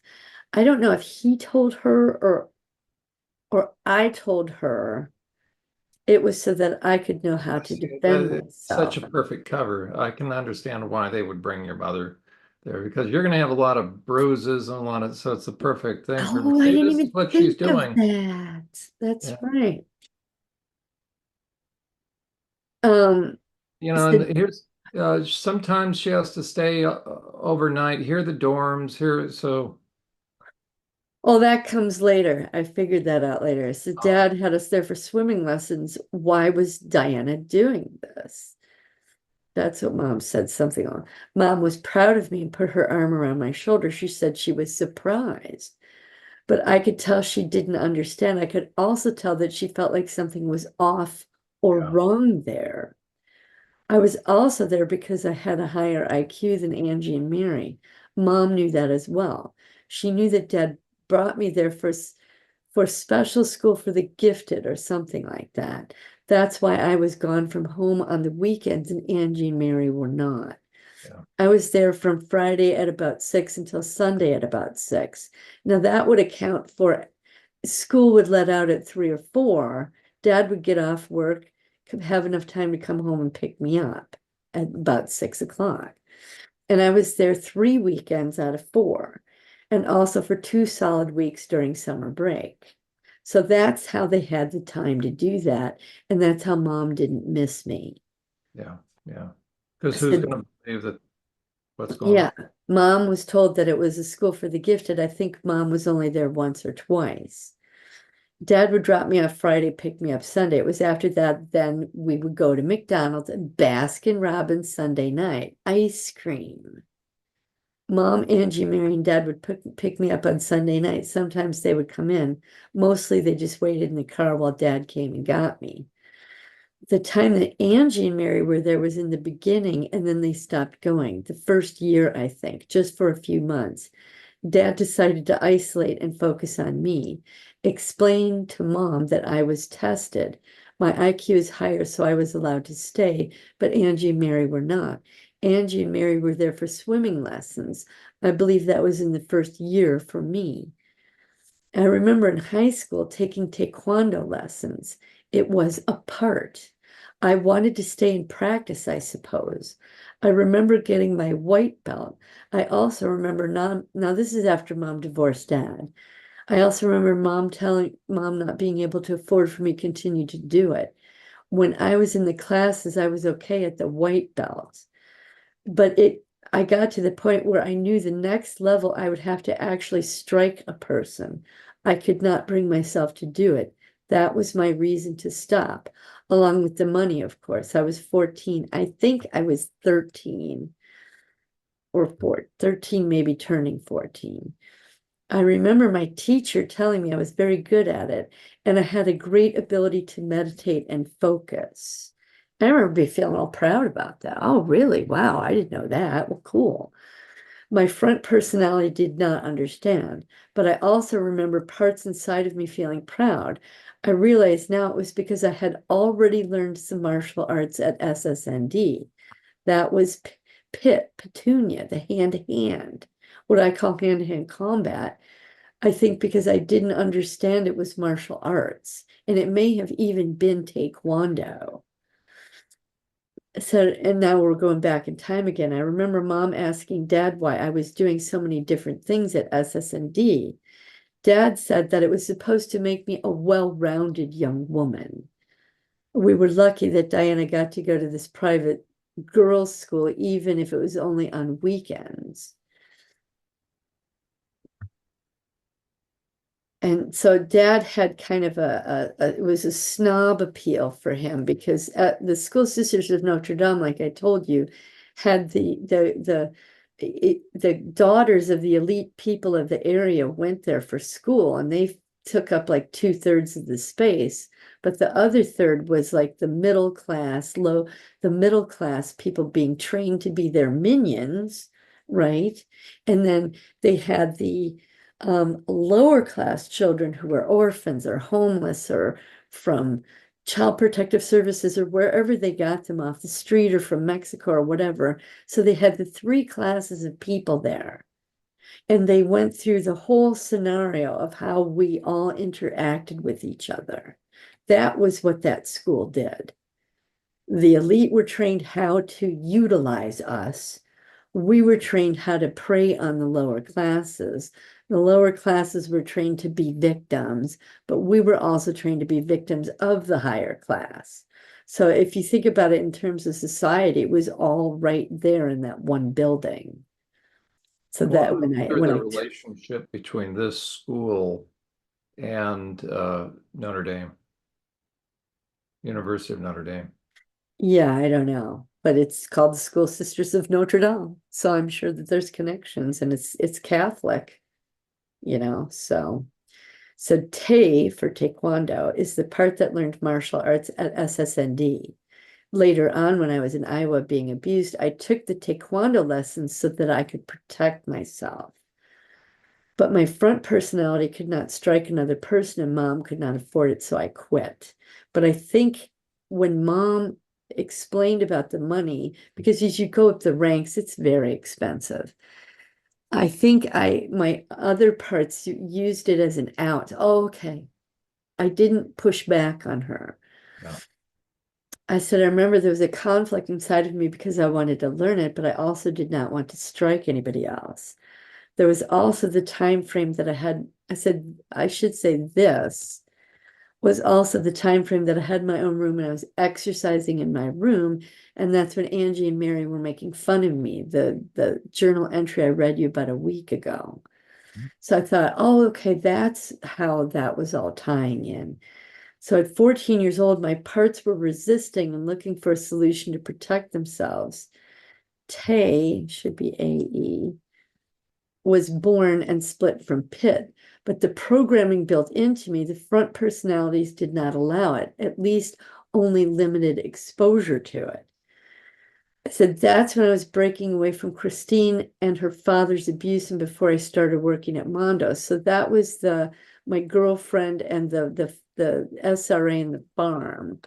I don't know if he told her or I told her it was so that I could know how to See, defend it's such myself. a perfect cover. I can understand why they would bring your mother there because you're going to have a lot of bruises and a lot of, so it's the perfect thing for them. Oh, I See, didn't this is even what she's think of doing. that. That's Yeah. right. Um, And so, here's sometimes she has to stay overnight. Here are the dorms here. So, oh, that comes later. I figured that out later. So uh, dad had us there for swimming lessons. Why was Diana doing this? That's what mom said, something on. Mom was proud of me and put her arm around my shoulder. She said she was surprised, but I could tell she didn't understand. I could also tell that she felt like something was off or yeah, wrong there. I was also there because I had a higher IQ than Angie and Mary. Mom knew that as well. She knew that dad brought me there for special school for the gifted or something like that. That's why I was gone from home on the weekends and Angie and Mary were not. yeah, I was there from Friday at about 6 until Sunday at about 6. Now that would account for school would let out at 3 or 4. Dad would get off work, could have enough time to come home and pick me up at about 6 o'clock. And I was there 3 weekends out of 4, and also for 2 solid weeks during summer break. So that's how they had the time to do that. And that's how mom didn't miss me. yeah, yeah. Because I who's said, going to believe that what's going on? yeah, mom was told that it was a school for the gifted. I think mom was only there once or twice. Dad would drop me off Friday, pick me up Sunday. It was after that, then we would go to McDonald's and Baskin Robbins Sunday night. Ice cream. Mom, Angie, Mary, and Dad would pick me up on Sunday night. Sometimes they would come in. Mostly they just waited in the car while Dad came and got me. the time that Angie and Mary were there was in the beginning, and then they stopped going. The first year, I think, just for a few months. Dad decided to isolate and focus on me, explained to Mom that I was tested. My IQ is higher, so I was allowed to stay, but Angie and Mary were not. Angie and Mary were there for swimming lessons. I believe that was in the first year for me. I remember in high school taking taekwondo lessons. It was a part. I wanted to stay and practice, I suppose. I remember getting my white belt. I also remember now this is after Mom divorced Dad. I also remember Mom telling Mom not being able to afford for me to continue to do it. When I was in the classes, I was okay at the white belt. But I got to the point where I knew the next level I would have to actually strike a person. I could not bring myself to do it. That was my reason to stop, along with the money, of course. I was 14. I think I was 13 or 13, maybe turning 14. I remember my teacher telling me I was very good at it, and I had a great ability to meditate and focus. I remember being feeling all proud about that. Oh, really? Wow, I didn't know that. Well, cool. My front personality did not understand, but I also remember parts inside of me feeling proud. I realize now it was because I had already learned some martial arts at SSND. That was Petunia, the hand-to-hand, what I call hand-to-hand combat. I think because I didn't understand it was martial arts, and it may have even been Taekwondo. So, and now we're going back in time again. I remember Mom asking Dad why I was doing so many different things at SSND. Dad said that it was supposed to make me a well-rounded young woman. We were lucky that Diana got to go to this private girls' school, even if it was only on weekends. And so Dad had kind of it was a snob appeal for him because the School Sisters of Notre Dame, like I told you, had the daughters of the elite people of the area went there for school, and they took up like 2/3 of the space, but the other third was like the middle class people being trained to be their minions, right? And then they had the lower class children who were orphans or homeless or from child protective services or wherever they got them off the street or from Mexico or whatever. So they had the three classes of people there. And they went through the whole scenario of how we all interacted with each other. That was what that school did. The elite were trained how to utilize us. We were trained how to prey on the lower classes. The lower classes were trained to be victims, but we were also trained to be victims of the higher class. So if you think about it in terms of society, it was all right there in that one building. So that Walk me through when the I relationship between this school and Notre Dame, University of Notre Dame. yeah, I don't know, but it's called the School Sisters of Notre Dame. So I'm sure that there's connections, and it's Catholic, so. So Te for Taekwondo is the part that learned martial arts at SSND. Later on, when I was in Iowa being abused, I took the Taekwondo lessons so that I could protect myself. But my front personality could not strike another person, and Mom could not afford it, so I quit. But I think when Mom explained about the money, because as you go up the ranks, it's very expensive. I think my other parts used it as an out. Oh, okay. I didn't push back on her. Yeah. I said, I remember there was a conflict inside of me because I wanted to learn it, but I also did not want to strike anybody else. There was also the time frame that I said, I should say this was also the time frame that I had my own room and I was exercising in my room. And that's when Angie and Mary were making fun of me, the journal entry I read you about a week ago. So I thought, oh, okay, that's how that was all tying in. So at 14 years old, my parts were resisting and looking for a solution to protect themselves. Tay should be AE was born and split from Pitt, but the programming built into me, the front personalities did not allow it. At least only limited exposure to it. I said that's when I was breaking away from Christine and her father's abuse, and before I started working at Mondo. So that was my girlfriend and the SRA and the farm.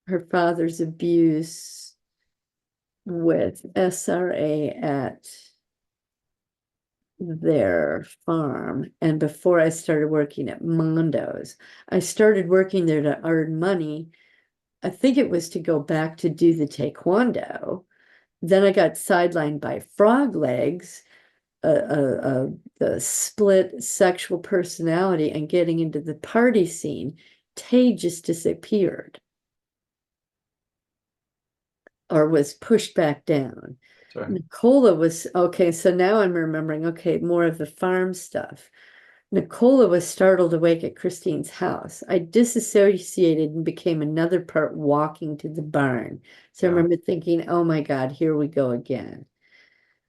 Her father's abuse with SRA at their farm, and before I started working at Mondo's. I started working there to earn money. I think it was to go back to do the taekwondo. Then I got sidelined by frog legs, the split sexual personality, and getting into the party scene. Tay just disappeared or was pushed back down. Sorry. Nicola was okay. So now I'm remembering, okay, more of the farm stuff. Nicola was startled awake at Christine's house. I disassociated and became another part walking to the barn. So I Yeah. remember thinking, oh my God, here we go again.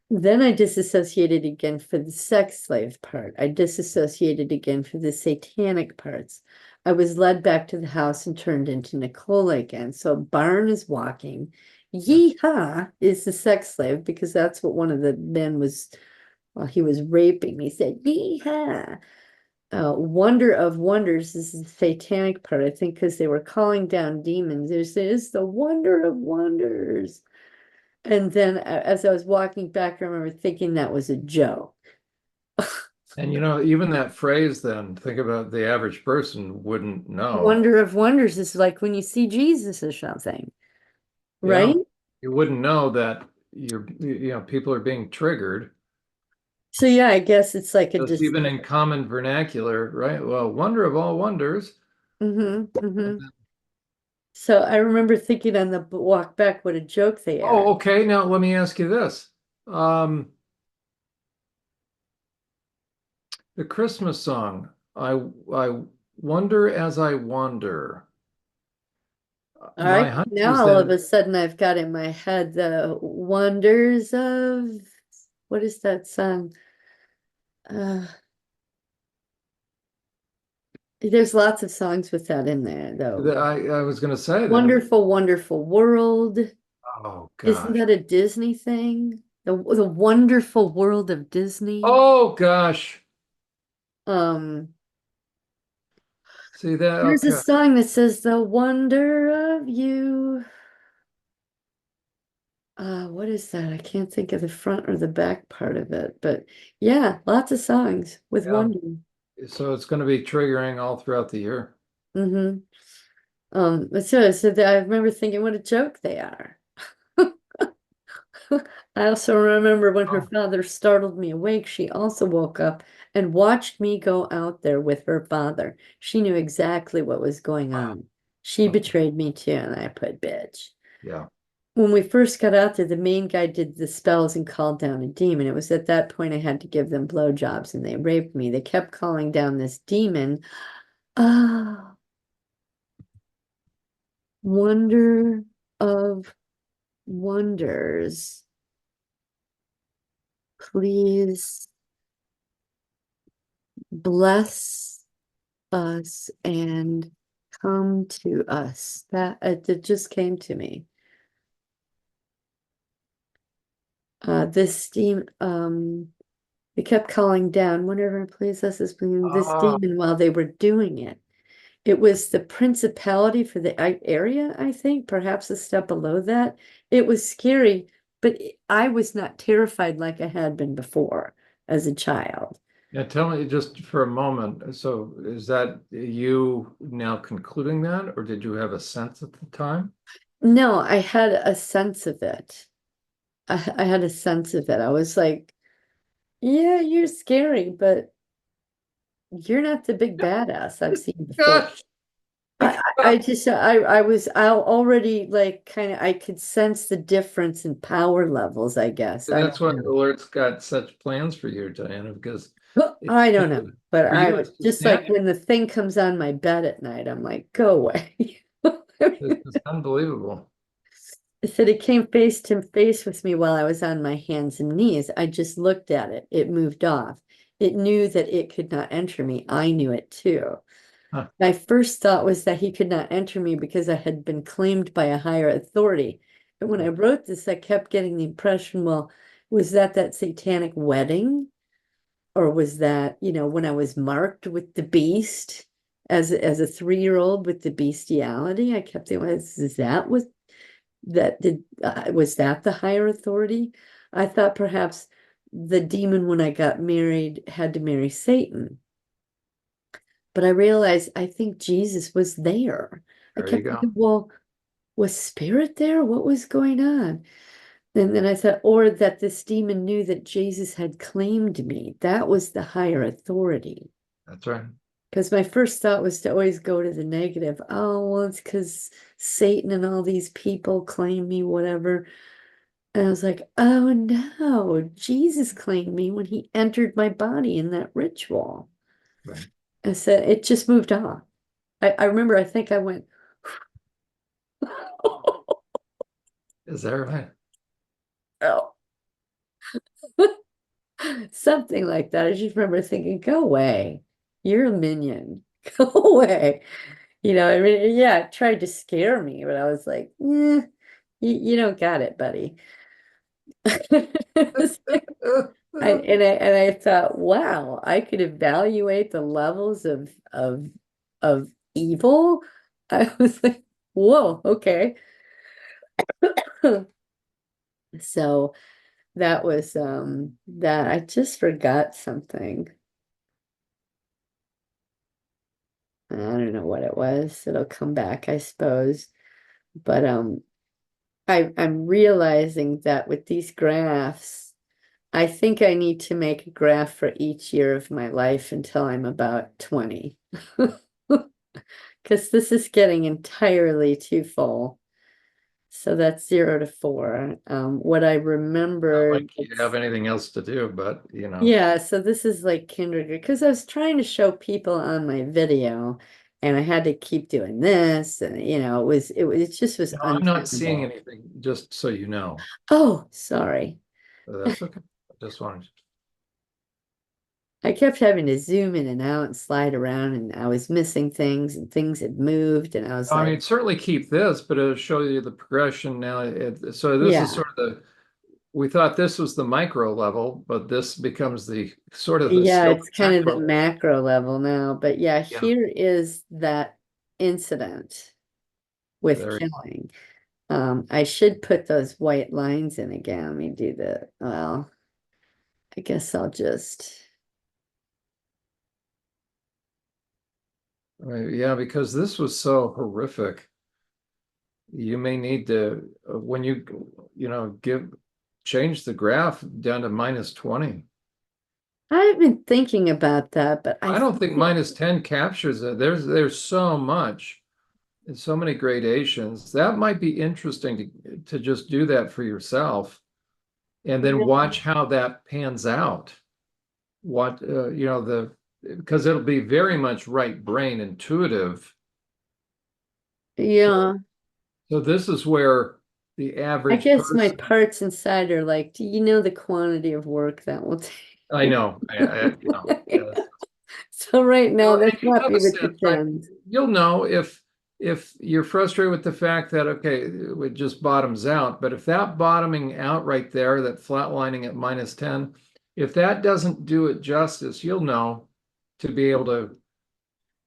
Then I disassociated again for the sex slave part. I disassociated again for the satanic parts. I was led back to the house and turned into Nicola again. So barn is walking. Yeehaw is the sex slave, because that's what one of the men was, while he was raping me, he said, yeehaw. Wonder of wonders is the satanic part, I think, because they were calling down demons. There's the wonder of wonders. And then as I was walking back, I remember thinking that was a joke. And even that phrase, then think about the average person wouldn't know. Wonder of wonders is like when you see Jesus or something, Yeah. right? You wouldn't know that people are being triggered. So yeah, I guess it's like a Just dis even in common vernacular, right? Well, wonder of all wonders. hmm. So I remember thinking on the walk back, what a joke they are. Oh, okay. Now let me ask you this. The Christmas song, I wonder as I wander. All My right, hunch is now all of that a sudden I've got in my head the wonders of, what is that song? Uh, there's lots of songs with that in there, though. I was going to say that. Wonderful, wonderful world. Oh Isn't gosh. that a Disney thing? The wonderful world of Disney. Oh gosh. Um, See that? there's a Okay. song that says the wonder of you. What is that? I can't think of the front or the back part of it, but yeah, lots of songs with Yeah. wonder. So it's going to be triggering all throughout the year. Mm-hmm. But so I remember thinking what a joke they are. I also remember when her Oh, father startled me awake, she also woke up and watched me go out there with her father. She knew exactly what was going wow. on. She Okay. betrayed me too, and I put bitch. Yeah. When we first got out there, the main guy did the spells and called down a demon. It was at that point I had to give them blowjobs, and they raped me. They kept calling down this demon. Ah, wonder of wonders. Please bless us and come to us. That it just came to me. This demon, they kept calling down, whenever please us as this Oh, demon while they were doing it. It was the principality for the area, I think, perhaps a step below that. It was scary, but I was not terrified like I had been before as a child. yeah. Tell me just for a moment. So is that you now concluding that, or did you have a sense at the time? No, I had a sense of it. I had a sense of it. I was like, yeah, you're scary, but you're not the big badass I've seen before. Gosh. I already like kind of, I could sense the difference in power levels, I guess. I That's don't why know. Alert's got such plans for you, Diana, because Well, it, I don't know, but for I you, was it's just just like natural. when the thing comes on my bed at night, I'm like, go away. It's unbelievable. I said it came face to face with me while I was on my hands and knees. I just looked at it. It moved off. It knew that it could not enter me. I knew it too. Huh. My first thought was that he could not enter me because I had been claimed by a higher authority. And when I wrote this, I kept getting the impression, well, was that satanic wedding? Or was that, when I was marked with the beast as a 3-year-old with the bestiality? I kept thinking, is that was that did was that the higher authority? I thought perhaps the demon when I got married had to marry Satan. But I realized I think Jesus was there. I There you kept go. thinking, well, was spirit there? What was going on? And then I thought, or that this demon knew that Jesus had claimed me. That was the higher authority. That's right. Because my first thought was to always go to the negative. Oh, well, it's because Satan and all these people claim me, whatever. And I was like, oh no, Jesus claimed me when he entered my body in that ritual. Right. I said, it just moved on. I remember, I think I went, Is that right? oh, something like that. I just remember thinking, go away. You're a minion. Go away. I mean, yeah, it tried to scare me, but I was like, you don't got it, buddy. It was like- I thought, wow, I could evaluate the levels of evil. I was like, whoa, okay. So that was that I just forgot something. I don't know what it was. It'll come back, I suppose. But I'm realizing that with these graphs, I think I need to make a graph for each year of my life until I'm about 20. Because this is getting entirely too full. So that's 0 to 4. What I Not remembered, like you have anything else to do, but yeah, so this is like kindergarten because I was trying to show people on my video and I had to keep doing this and it just was no, I'm not seeing untenable. anything, just so you know. Oh, sorry. That's okay. I just wanted I kept having to zoom in and out and slide around, and I was missing things, and things had moved, and I was I like, mean, certainly keep this, but it'll show you the progression now. So this is yeah, sort of we thought this was the micro level, but this becomes the sort of the yeah, still it's kind of the macro. macro level now. But yeah, Yeah, here is that incident with there. killing. I should put those white lines in again. Let me do well, I guess I'll just, Yeah, because this was so horrific. You may need to when give change the graph down to -20. I've been thinking about that, but I I don't think think, -10 captures it. There's so much and so many gradations. That might be interesting to just do that for yourself and then watch how that pans out. What the because it'll be very much right brain intuitive. So yeah, so this is where the I average guess my person. parts inside are like, do you know the quantity of work that will I take? know, yes. So right now, And let's you not have be a with the sense. tens. You'll know if you're frustrated with the fact that okay, it just bottoms out. But if that bottoming out right there, that flatlining at -10, if that doesn't do it justice, you'll know to be able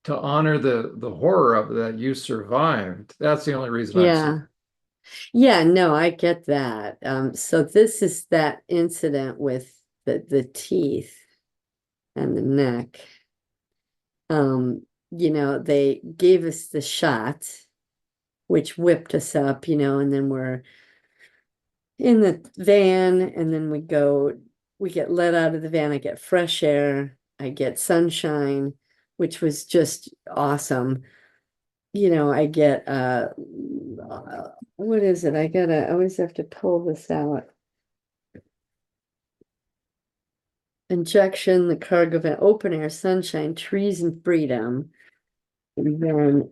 to honor the horror of that you survived. That's the only reason I'm saying. Yeah. Yeah, no, I get that. So this is that incident with the teeth and the neck. They gave us the shot, which whipped us up, and then we're in the van, and then we get let out of the van. I get fresh air, I get sunshine, which was just awesome. I get what is it? I always have to pull this out. Injection, the cargo van, open air, sunshine, trees and freedom. And then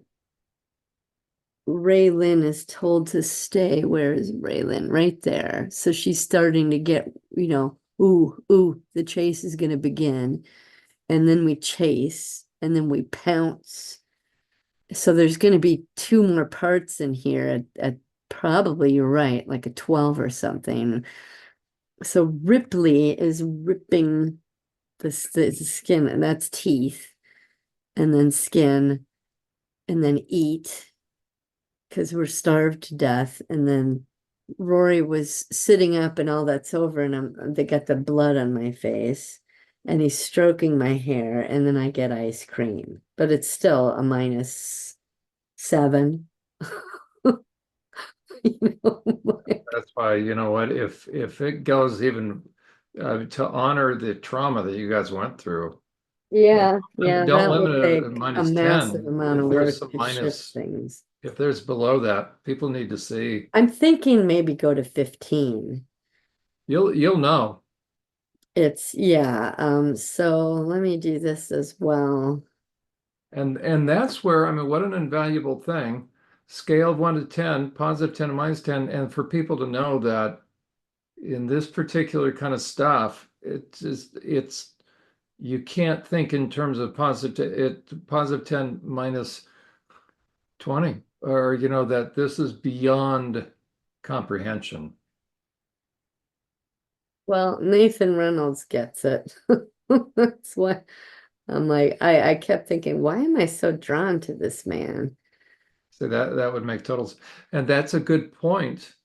Raylan is told to stay. Where is Raylan? Right there. So she's starting to get, ooh, the chase is gonna begin. And then we chase, and then we pounce, So there's going to be two more parts in here at probably, you're right, like a 12 or something. So Ripley is ripping the skin, and that's teeth, and then skin, and then eat, because we're starved to death. And then Rory was sitting up and all that's over, and they got the blood on my face, and he's stroking my hair, and then I get ice cream, but it's still a -7. You know, like, That's why, you know what, if it goes even to honor the trauma that you guys went through, uh, yeah, yeah, don't that will limit it at take a massive -10. amount If of there's work some to shift minus, things. if there's below that, people need to see. I'm thinking maybe go to 15. You'll know. It's yeah, so let me do this as well. And that's where, I mean, what an invaluable thing. Scale of 1 to 10, +10 and -10, and for people to know that in this particular kind of stuff, it's you can't think in terms of +10 -20, or you know that this is beyond comprehension. Well, Nathan Reynolds gets it. That's why I'm like, I kept thinking, why am I so drawn to this man? So that would make total and that's a good point.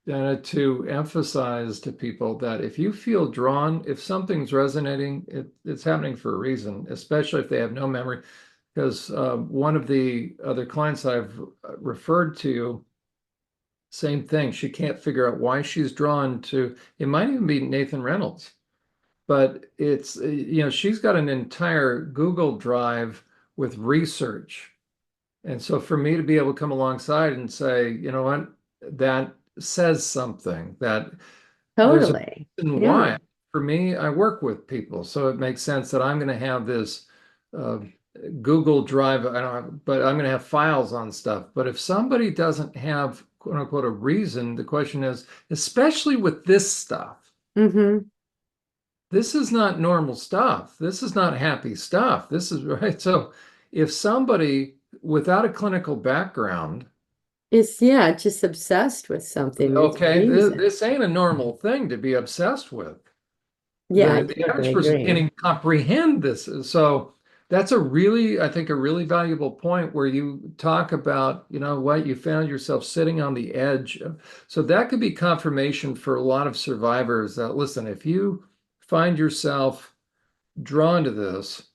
To emphasize to people that if you feel drawn, if something's resonating, it's happening for a reason, especially if they have no memory. Because one of the other clients I've referred to, same thing. She can't figure out why she's drawn to, it might even be Nathan Reynolds, but it's, you know, she's got an entire Google Drive with research. And so for me to be able to come alongside and say, you know what, that says something, that there's a Totally. reason Yeah. why. For me, I work with people, so it makes sense that I'm going to have this uh, Google Drive. I don't have, but I'm going to have files on stuff. But if somebody doesn't have quote unquote a reason, the question is, especially with this stuff, Mm-hmm. this is not normal stuff. This is not happy stuff. This is right. So if somebody without a clinical background, It's yeah, just obsessed with something. There's a okay, reason. this ain't a normal thing to be obsessed with. Yeah, I The totally average person can't agree. even comprehend this. So that's a really, I think, a really valuable point where you talk about, you know what, you found yourself sitting on the edge. So that could be confirmation for a lot of survivors that, listen, if you find yourself drawn to this,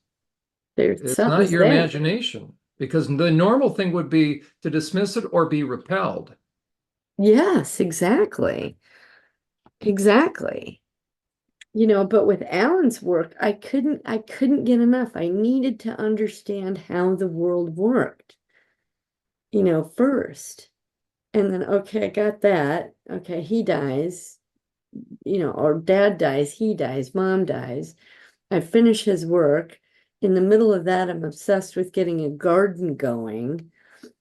There's it's not something's your there. imagination, because the normal thing would be to dismiss it or be repelled. Yes, exactly. Exactly. But with Alan's work, I couldn't get enough. I needed to understand how the world worked, first. And then, okay, I got that. Okay, he dies, or dad dies, he dies, mom dies. I finish his work. In the middle of that, I'm obsessed with getting a garden going,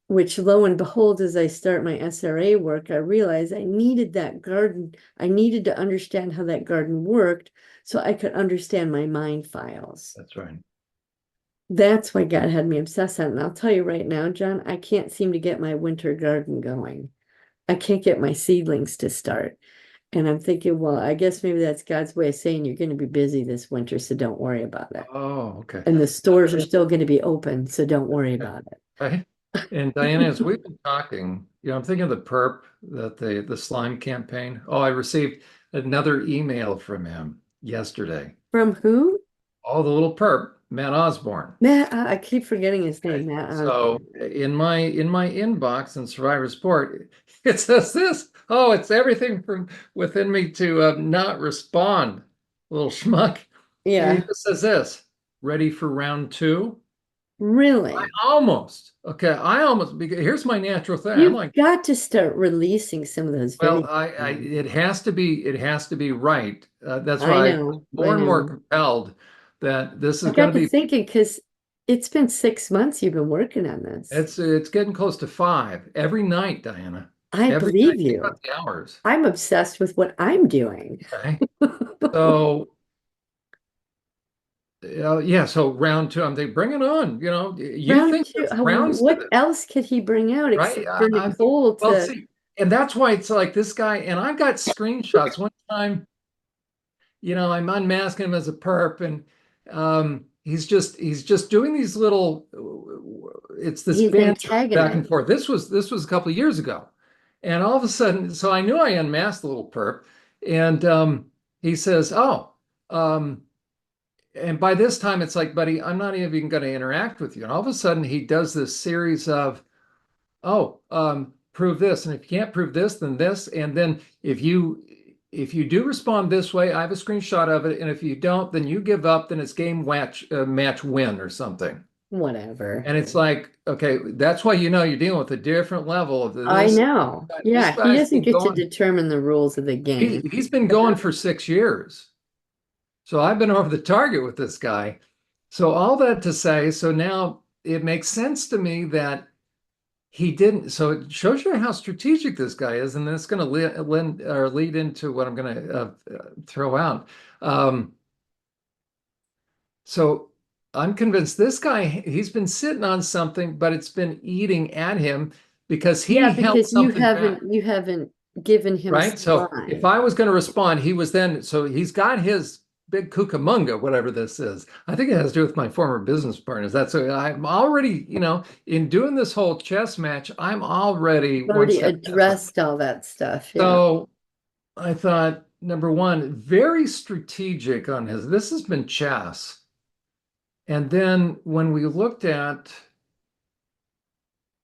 which lo and behold, as I start my SRA work, I realize I needed that garden. I needed to understand how that garden worked so I could understand my mind files. That's right. That's why God had me obsessed on it. And I'll tell you right now, John, I can't seem to get my winter garden going. I can't get my seedlings to start. And I'm thinking, well, I guess maybe that's God's way of saying you're going to be busy this winter, so don't worry about it. Oh, okay. And the stores are still going to be open, so don't worry Okay. about Right. And Diana, as we've been talking, you know, I'm thinking of the perp that the slime campaign. Oh, I received another email from him yesterday. From who? Oh, the little perp, Matt Osborne. Matt, I keep forgetting his Okay. name, Matt So Osborne. in my inbox in Survivor Sport, it says this. Oh, it's everything from within me to not respond. Little schmuck. He Yeah, just says this. Ready for round two? really. Almost. Okay, I almost because here's my natural thing. I'm You've like, got to start releasing some of those well, videos. it has to be right. That's I why I'm know, I more and more know. compelled that this I is going got to to be. thinking because it's been 6 months you've been working on this. It's getting close to 5 every night, Diana. I Every night, believe think about you. the hours. I'm obsessed with what I'm doing. Okay, so Yeah, so round two, I'm thinking, bring it on. You Round think two, there's rounds to what this, else could he bring out right? except for Nicole Well, to, see, and that's why it's like this guy, and I've got screenshots. One time, I'm unmasking him as a perp, and he's just doing these little. It's this he's banter back and antagonized. forth. This was a couple of years ago, and all of a sudden, so I knew I unmasked the little perp, and he says, "Oh." Um, and by this time, it's like, buddy, I'm not even going to interact with you. And all of a sudden, he does this series of, oh, prove this, and if you can't prove this, then this, and then if you do respond this way, I have a screenshot of it, and if you don't, then you give up, then it's game match win or something. Whatever. And it's like, okay, that's why you're dealing with a different level of I this. know. This Yeah, he guy's doesn't been get to going. determine the rules of the game. He's been going for 6 years. So I've been over the target with this guy. So all that to say, so now it makes sense to me that he didn't. So it shows you how strategic this guy is, and then it's going to lead into what I'm going to throw out. Um, so I'm convinced this guy, he's been sitting on something, but it's been eating at him because Yeah, he held because you something back. haven't given him Right? some So if line. I was going to respond, so he's got his big cucamonga, whatever this is. I think it has to do with my former business partners. I'm already, in doing this whole chess match, I'm already one Already step ahead. addressed all that stuff. Yeah. So I thought, number one, very strategic on this has been chess. And then when we looked at,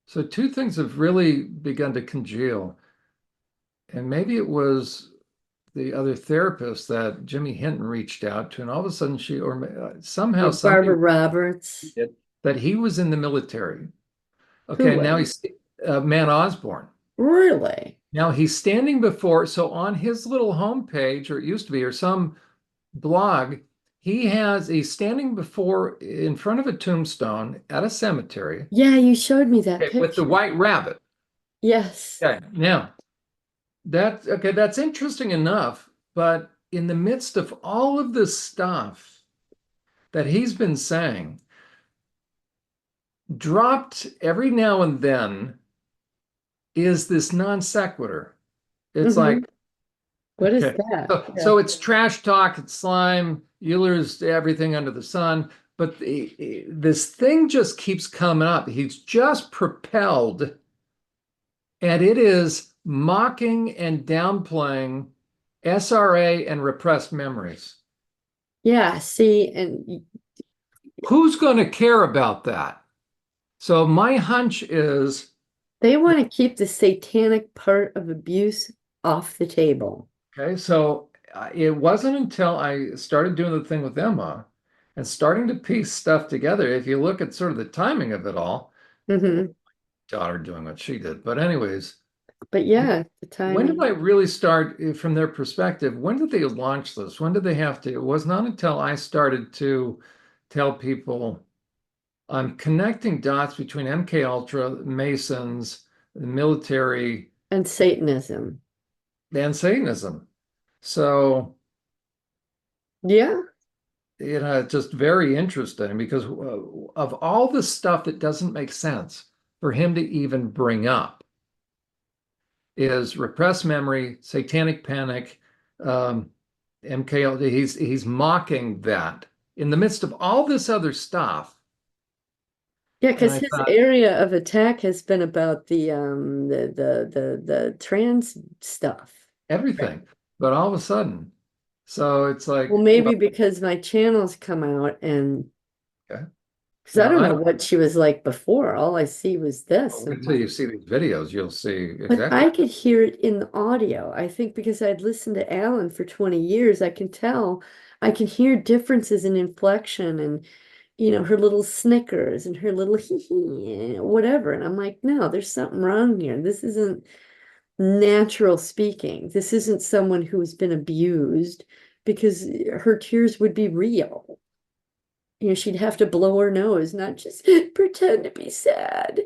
so two things have really begun to congeal. And maybe it was the other therapist that Jimmy Hinton reached out to, and all of a sudden somehow Like somebody Barbara Roberts. did that he was in the military. Who Okay, now was? he's Man Osborne. Really? Now he's standing before, so on his little homepage, or it used to be, or some blog, he's standing in front of a tombstone at a cemetery, Yeah, you showed me that okay, with the picture. white rabbit. Yes. Okay, now that's interesting enough, but in the midst of all of this stuff that he's been saying, dropped every now and then is this non sequitur. It's Hmm. like, What is okay, that? Yeah. so it's trash talk, it's slime, Euler's everything under the sun, but this thing just keeps coming up. He's just propelled, and it is mocking and downplaying SRA and repressed memories. Yeah, see, and Who's going to care about that? So my hunch is, they want to keep the satanic part of abuse off the table. okay, so it wasn't until I started doing the thing with Emma and starting to piece stuff together. If you look at sort of the timing of it all, Hmm. daughter doing what she did. But anyways, But yeah, the when did I timing. really start from their perspective? When did they launch this? When did they have to? It was not until I started to tell people I'm connecting dots between MK Ultra, Masons, the military, And Satanism. and Satanism. So, Yeah. it's just very interesting because of all the stuff that doesn't make sense for him to even bring up is repressed memory, satanic panic, um, MKLD. He's mocking that in the midst of all this other stuff. Yeah, And because I his thought area of attack has been about the trans stuff. Right. everything, but all of a sudden, so it's Well, like, well, maybe because my channels come out and okay. because I Now don't I know don't. what she was like before. All I see was this. Wait And until you see these videos, you'll see but exactly. I could hear it in the audio. I think because I'd listened to Alan for 20 years, I can tell, I can hear differences in inflection and, her little snickers and her little hee hee, whatever. And I'm like, no, there's something wrong here. This isn't natural speaking. This isn't someone who's been abused because her tears would be real. She'd have to blow her nose, not just pretend to be sad.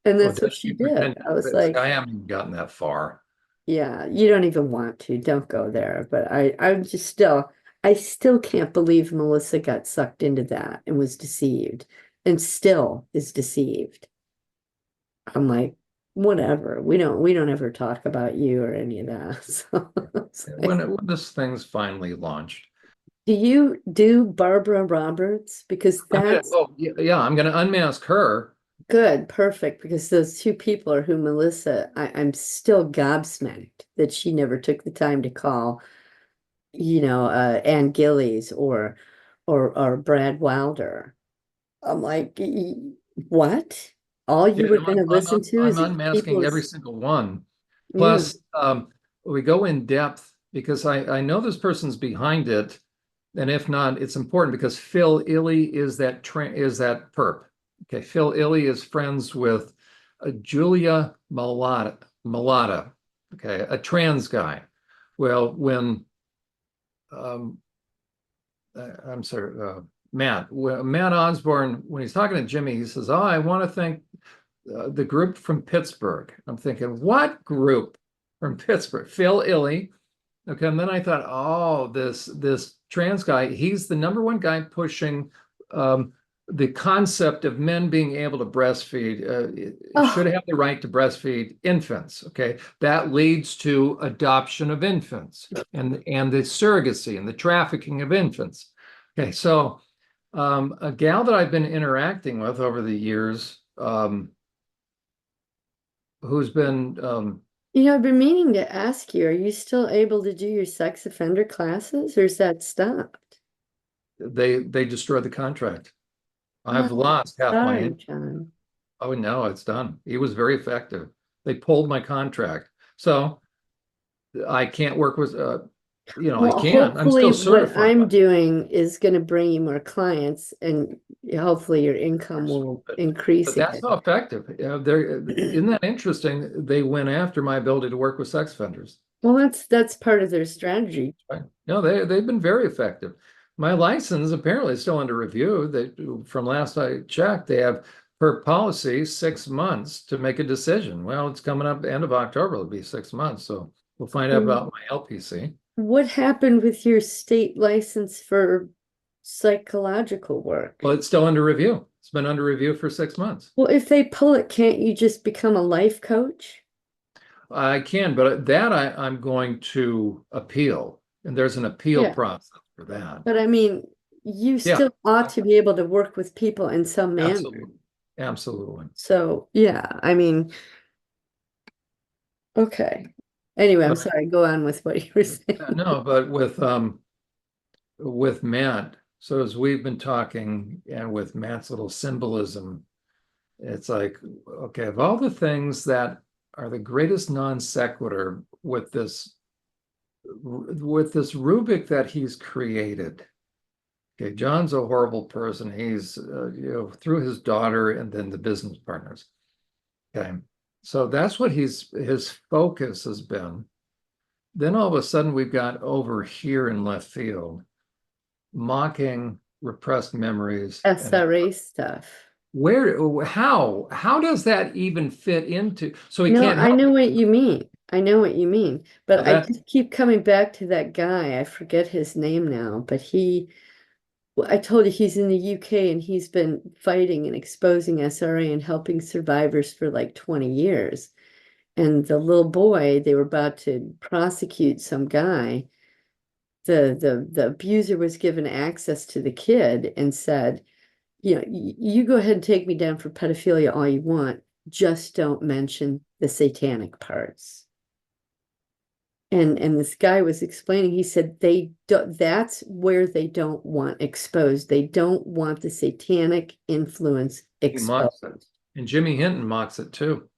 And Oh, that's what does she she did. pretend? I was I like, haven't even gotten that far. yeah, you don't even want to. Don't go there. But I'm just still, I still can't believe Melissa got sucked into that and was deceived and still is deceived. I'm like, whatever. We don't ever talk about you or any of that. So it's like, When this thing's finally launched. do you do Barbara Roberts? Because that's I'm gonna unmask her. good, perfect, because those two people are who Melissa, I'm still gobsmacked that she never took the time to call, Ann Gillies or Brad Wilder. I'm like, what? All you Yeah, were no, going to listen to I'm is these unmasking every people's, single one. yeah. Plus, we go in depth because I know this person's behind it, and if not, it's important because Phil Illy is that perp. Okay, Phil Illy is friends with Julia Malata, okay, a trans guy. Well, when um, I'm sorry, Matt Osborne, when he's talking to Jimmy, he says, "Oh, I want to thank the group from Pittsburgh." I'm thinking, what group from Pittsburgh? Phil Illy. Okay, and then I thought, oh, this trans guy, he's the number one guy pushing the concept of men being able to breastfeed, should Oh, have the right to breastfeed infants. Okay, that leads to adoption of infants and the surrogacy and the trafficking of infants. Okay, so a gal that I've been interacting with over the years, who's been I've been meaning to ask you, are you still able to do your sex offender classes or is that stopped? they destroyed the contract. I've Oh, lost half my sorry, income. John. Oh no, it's done. He was very effective. They pulled my contract. So I can't work with I Well, can. I'm hopefully still what certified. I'm doing is going to bring you more clients and hopefully your income will But increase that's again. how effective. Isn't that interesting? They went after my ability to work with sex offenders. Well, that's part of their strategy. Right? No, they've been very effective. My license apparently is still under review. They from last I checked, they have per policy 6 months to make a decision. Well, it's coming up end of October. It'll be 6 months. So we'll find out Mm. about my LPC. What happened with your state license for psychological work? Well, it's still under review. It's been under review for 6 months. Well, if they pull it, can't you just become a life coach? I can, but that I'm going to appeal, and there's an appeal Yeah. process for that. But I mean, you Yeah, still ought to be able to work with people in some manner. absolutely. Absolutely. So, yeah, I mean, okay. Anyway, I'm But sorry, go on with what you were saying. no, but with Matt, so as we've been talking and with Matt's little symbolism, it's like, okay, of all the things that are the greatest non sequitur with this rubric that he's created. Okay, John's a horrible person. He's through his daughter and then the business partners. Okay, so that's what his focus has been. Then all of a sudden we've got over here in left field mocking repressed memories and SRA stuff. how does that even fit into so he No, can't I help know what you mean. I know what you mean. so But I that just keep coming back to that guy. I forget his name now, but well, I told you he's in the UK and he's been fighting and exposing SRA and helping survivors for like 20 years. And the little boy, they were about to prosecute some guy. The abuser was given access to the kid and said, you go ahead and take me down for pedophilia all you want, just don't mention the satanic parts. And this guy was explaining, he said they don't, that's where they don't want exposed. They don't want the satanic influence he mocks it. exposed. And Jimmy Hinton mocks it too.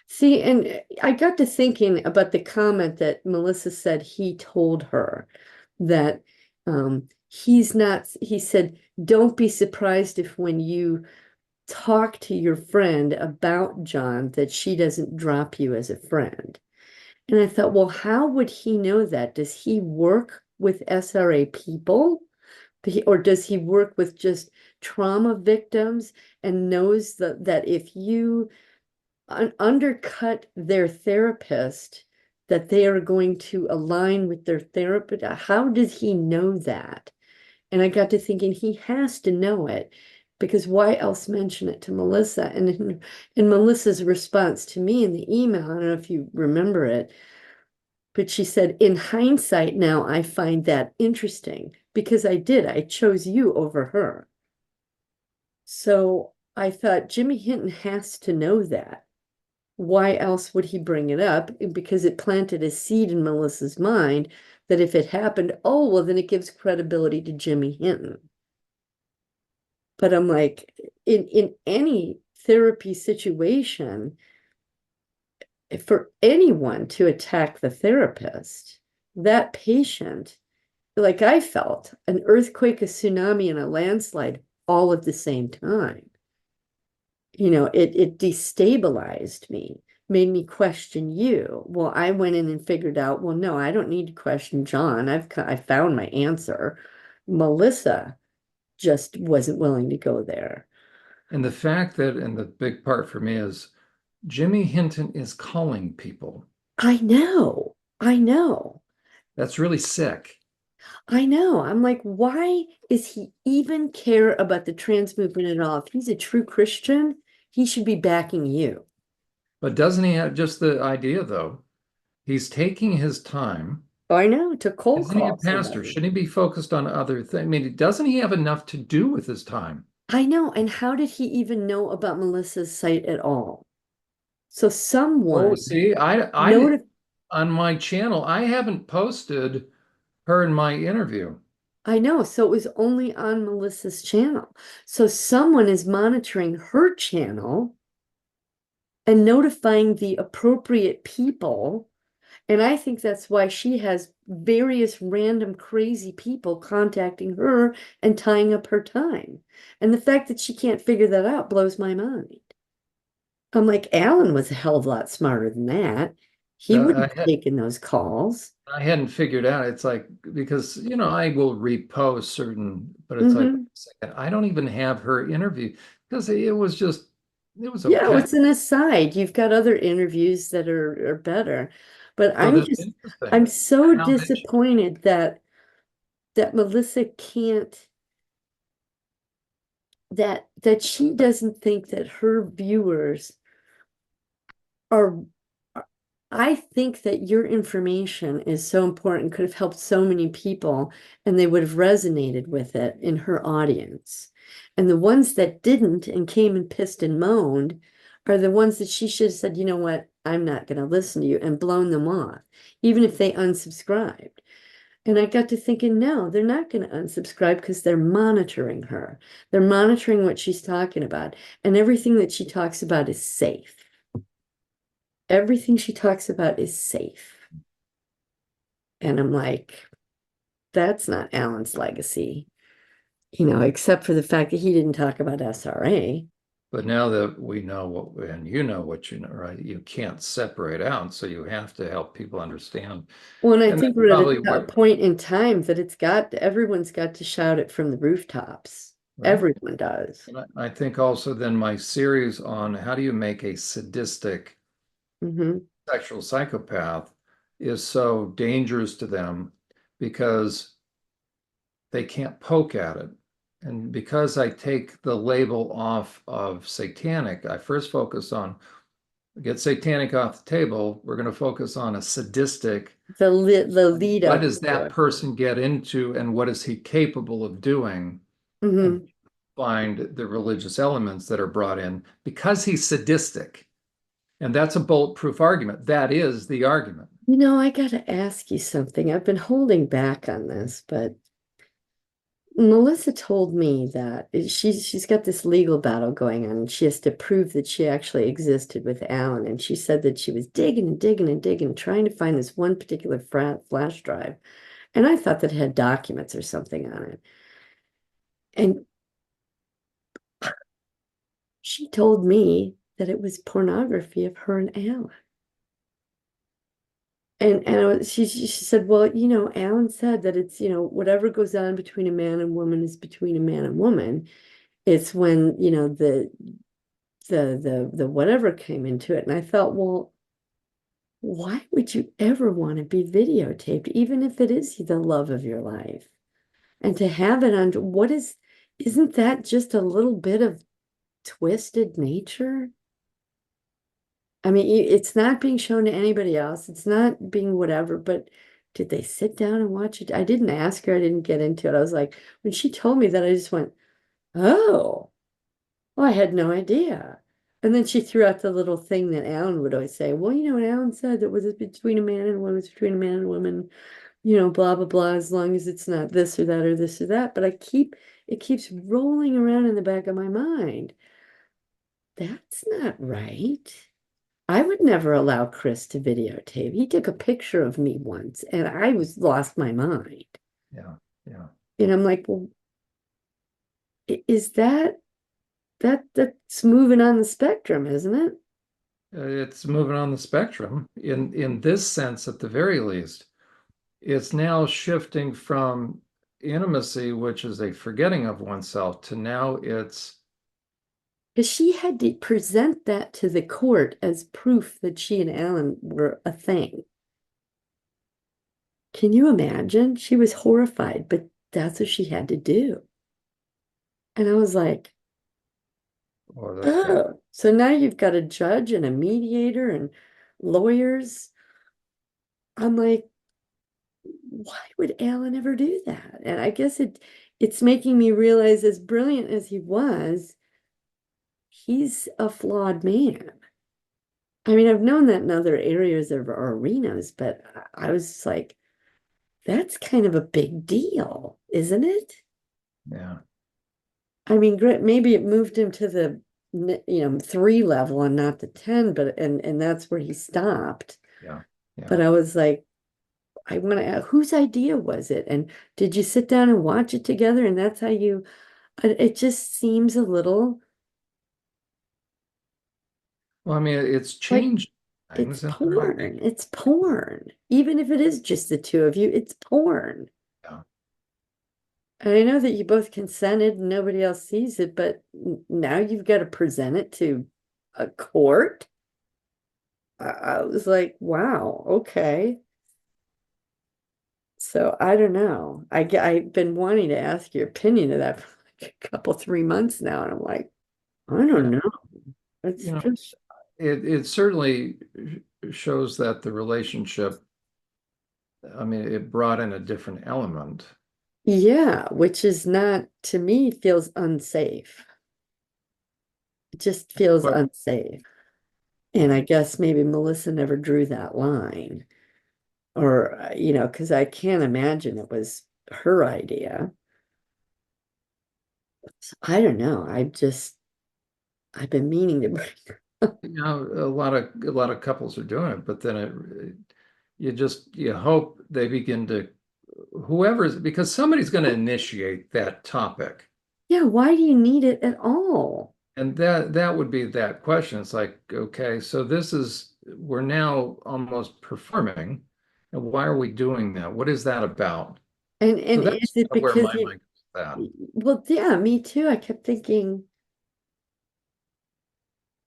See, and I got to thinking about the comment that Melissa said he told her that he's not, he said, don't be surprised if when you talk to your friend about John that she doesn't drop you as a friend. And I thought, well, how would he know that? Does he work with SRA people? Or does he work with just trauma victims and knows that if you undercut their therapist, that they are going to align with their therapist. How does he know that? And I got to thinking he has to know it because why else mention it to Melissa? And in Melissa's response to me in the email, I don't know if you remember it, but she said, in hindsight, now I find that interesting because I did. I chose you over her. So I thought Jimmy Hinton has to know that. Why else would he bring it up? Because it planted a seed in Melissa's mind that if it happened, oh, well, then it gives credibility to Jimmy Hinton. But I'm like, in any therapy situation, for anyone to attack the therapist, that patient, like I felt an earthquake, a tsunami, and a landslide all at the same time. It destabilized me, made me question you. Well, I went in and figured out, well, no, I don't need to question Jon. I found my answer. Melissa just wasn't willing to go there. And the fact that, and the big part for me is Jimmy Hinton is calling people. I know. I know. That's really sick. I know. I'm like, why is he even care about the trans movement at all? If he's a true Christian, he should be backing you. But doesn't he have just the idea, though? He's taking his time. Oh, I know, to cold Isn't he a call pastor? somebody. Shouldn't he be focused on other things? I mean, doesn't he have enough to do with his time? I know. And how did he even know about Melissa's site at all? So Oh, someone see, noted, on my channel, I haven't posted her in my interview. I know. So it was only on Melissa's channel. So someone is monitoring her channel and notifying the appropriate people. And I think that's why she has various random crazy people contacting her and tying up her time. And the fact that she can't figure that out blows my mind. I'm like, Alan was a hell of a lot smarter than that. He Uh, wouldn't have taken those calls. I hadn't figured out. It's like because I will repost certain, but it's like Hmm. I don't even have her interview because it was Yeah, okay. it's an aside. You've got other interviews that are better. But So that's interesting. I'm so How did she? disappointed that Melissa can't that she doesn't think that her viewers are I think that your information is so important, could have helped so many people, and they would have resonated with it in her audience. And the ones that didn't and came and pissed and moaned are the ones that she should have said, you know what, I'm not going to listen to you, and blown them off, even if they unsubscribed. And I got to thinking, no, they're not going to unsubscribe because they're monitoring her. They're monitoring what she's talking about, and everything that she talks about is safe. Everything she talks about is safe. And I'm like, that's not Alan's legacy, except for the fact that he didn't talk about SRA. But now that we know what, and you know what you know, right? You can't separate out, so you have to help people understand. Well, and I And think that's we're at probably a what, point in time that everyone's got to shout it from the rooftops. right? Everyone does. And I think also then my series on how do you make a sadistic Hmm. sexual psychopath is so dangerous to them because they can't poke at it. And because I take the label off of satanic, I first focus on get satanic off the table. We're going to focus on a sadistic. The lead What up does to that it. person get into and what is he capable of doing? And Hmm. find the religious elements that are brought in because he's sadistic. And that's a bulletproof argument. That is the argument. I got to ask you something. I've been holding back on this, but Melissa told me that she's got this legal battle going on, and she has to prove that she actually existed with Alan. And she said that she was digging and digging and digging, trying to find this one particular flash drive. And I thought that it had documents or something on it. And she told me that it was pornography of her and Alan. And she said, well, Alan said that it's, whatever goes on between a man and woman is between a man and woman. It's when, the whatever came into it. And I thought, well, why would you ever want to be videotaped, even if it is the love of your life? And to have it on, isn't that just a little bit of twisted nature? I mean, it's not being shown to anybody else. It's not being whatever, but did they sit down and watch it? I didn't ask her. I didn't get into it. I was like, when she told me that, I just went, oh, well, I had no idea. And then she threw out the little thing that Alan would always say, well, what Alan said, that was between a man and a woman, it's between a man and a woman, blah, blah, blah, as long as it's not this or that or this or that. But it keeps rolling around in the back of my mind. That's not right. I would never allow Chris to videotape. He took a picture of me once and I was lost my mind. Yeah, yeah. And I'm like, well, is that's moving on the spectrum, isn't it? It's moving on the spectrum in this sense, at the very least. It's now shifting from intimacy, which is a forgetting of oneself, to now it's, Because she had to present that to the court as proof that she and Alan were a thing. Can you imagine? She was horrified, but that's what she had to do. And I was like, oh, that's bad. oh, so now you've got a judge and a mediator and lawyers. I'm like, why would Alan ever do that? And I guess it's making me realize, as brilliant as he was, he's a flawed man. I mean, I've known that in other areas of or arenas, but I was just like, that's kind of a big deal, isn't it? Yeah, I mean, great, maybe it moved him to the 3 level and not the 10, but and that's where he stopped. yeah, yeah. But I was like, I want to ask, whose idea was it? And did you sit down and watch it together? And that's how it just seems a little Well, I mean, it's like changed it's things, and porn. It's porn. Even if it is just the two of you, it's porn. yeah. And I know that you both consented and nobody else sees it, but now you've got to present it to a court. I was like, wow, okay. So I don't know. I've been wanting to ask your opinion of that for like a couple, 3 months now, and I'm like, I don't Yeah, know. It's you know, just, it certainly shows that the relationship, I mean, it brought in a different element. yeah, which is not, to me, feels unsafe. It just feels But unsafe. And yeah, I guess maybe Melissa never drew that line, or, because I can't imagine it was her idea. So I don't know. I've been meaning to bring. a lot of couples are doing it, but then you hope they begin to, whoever's, because somebody's going to initiate that topic. Yeah, why do you need it at all? And that would be that question. It's like, okay, so we're now almost performing. And why are we doing that? What is that about? So And is that's it where because my you, mind goes with that. well, yeah, me too. I kept thinking,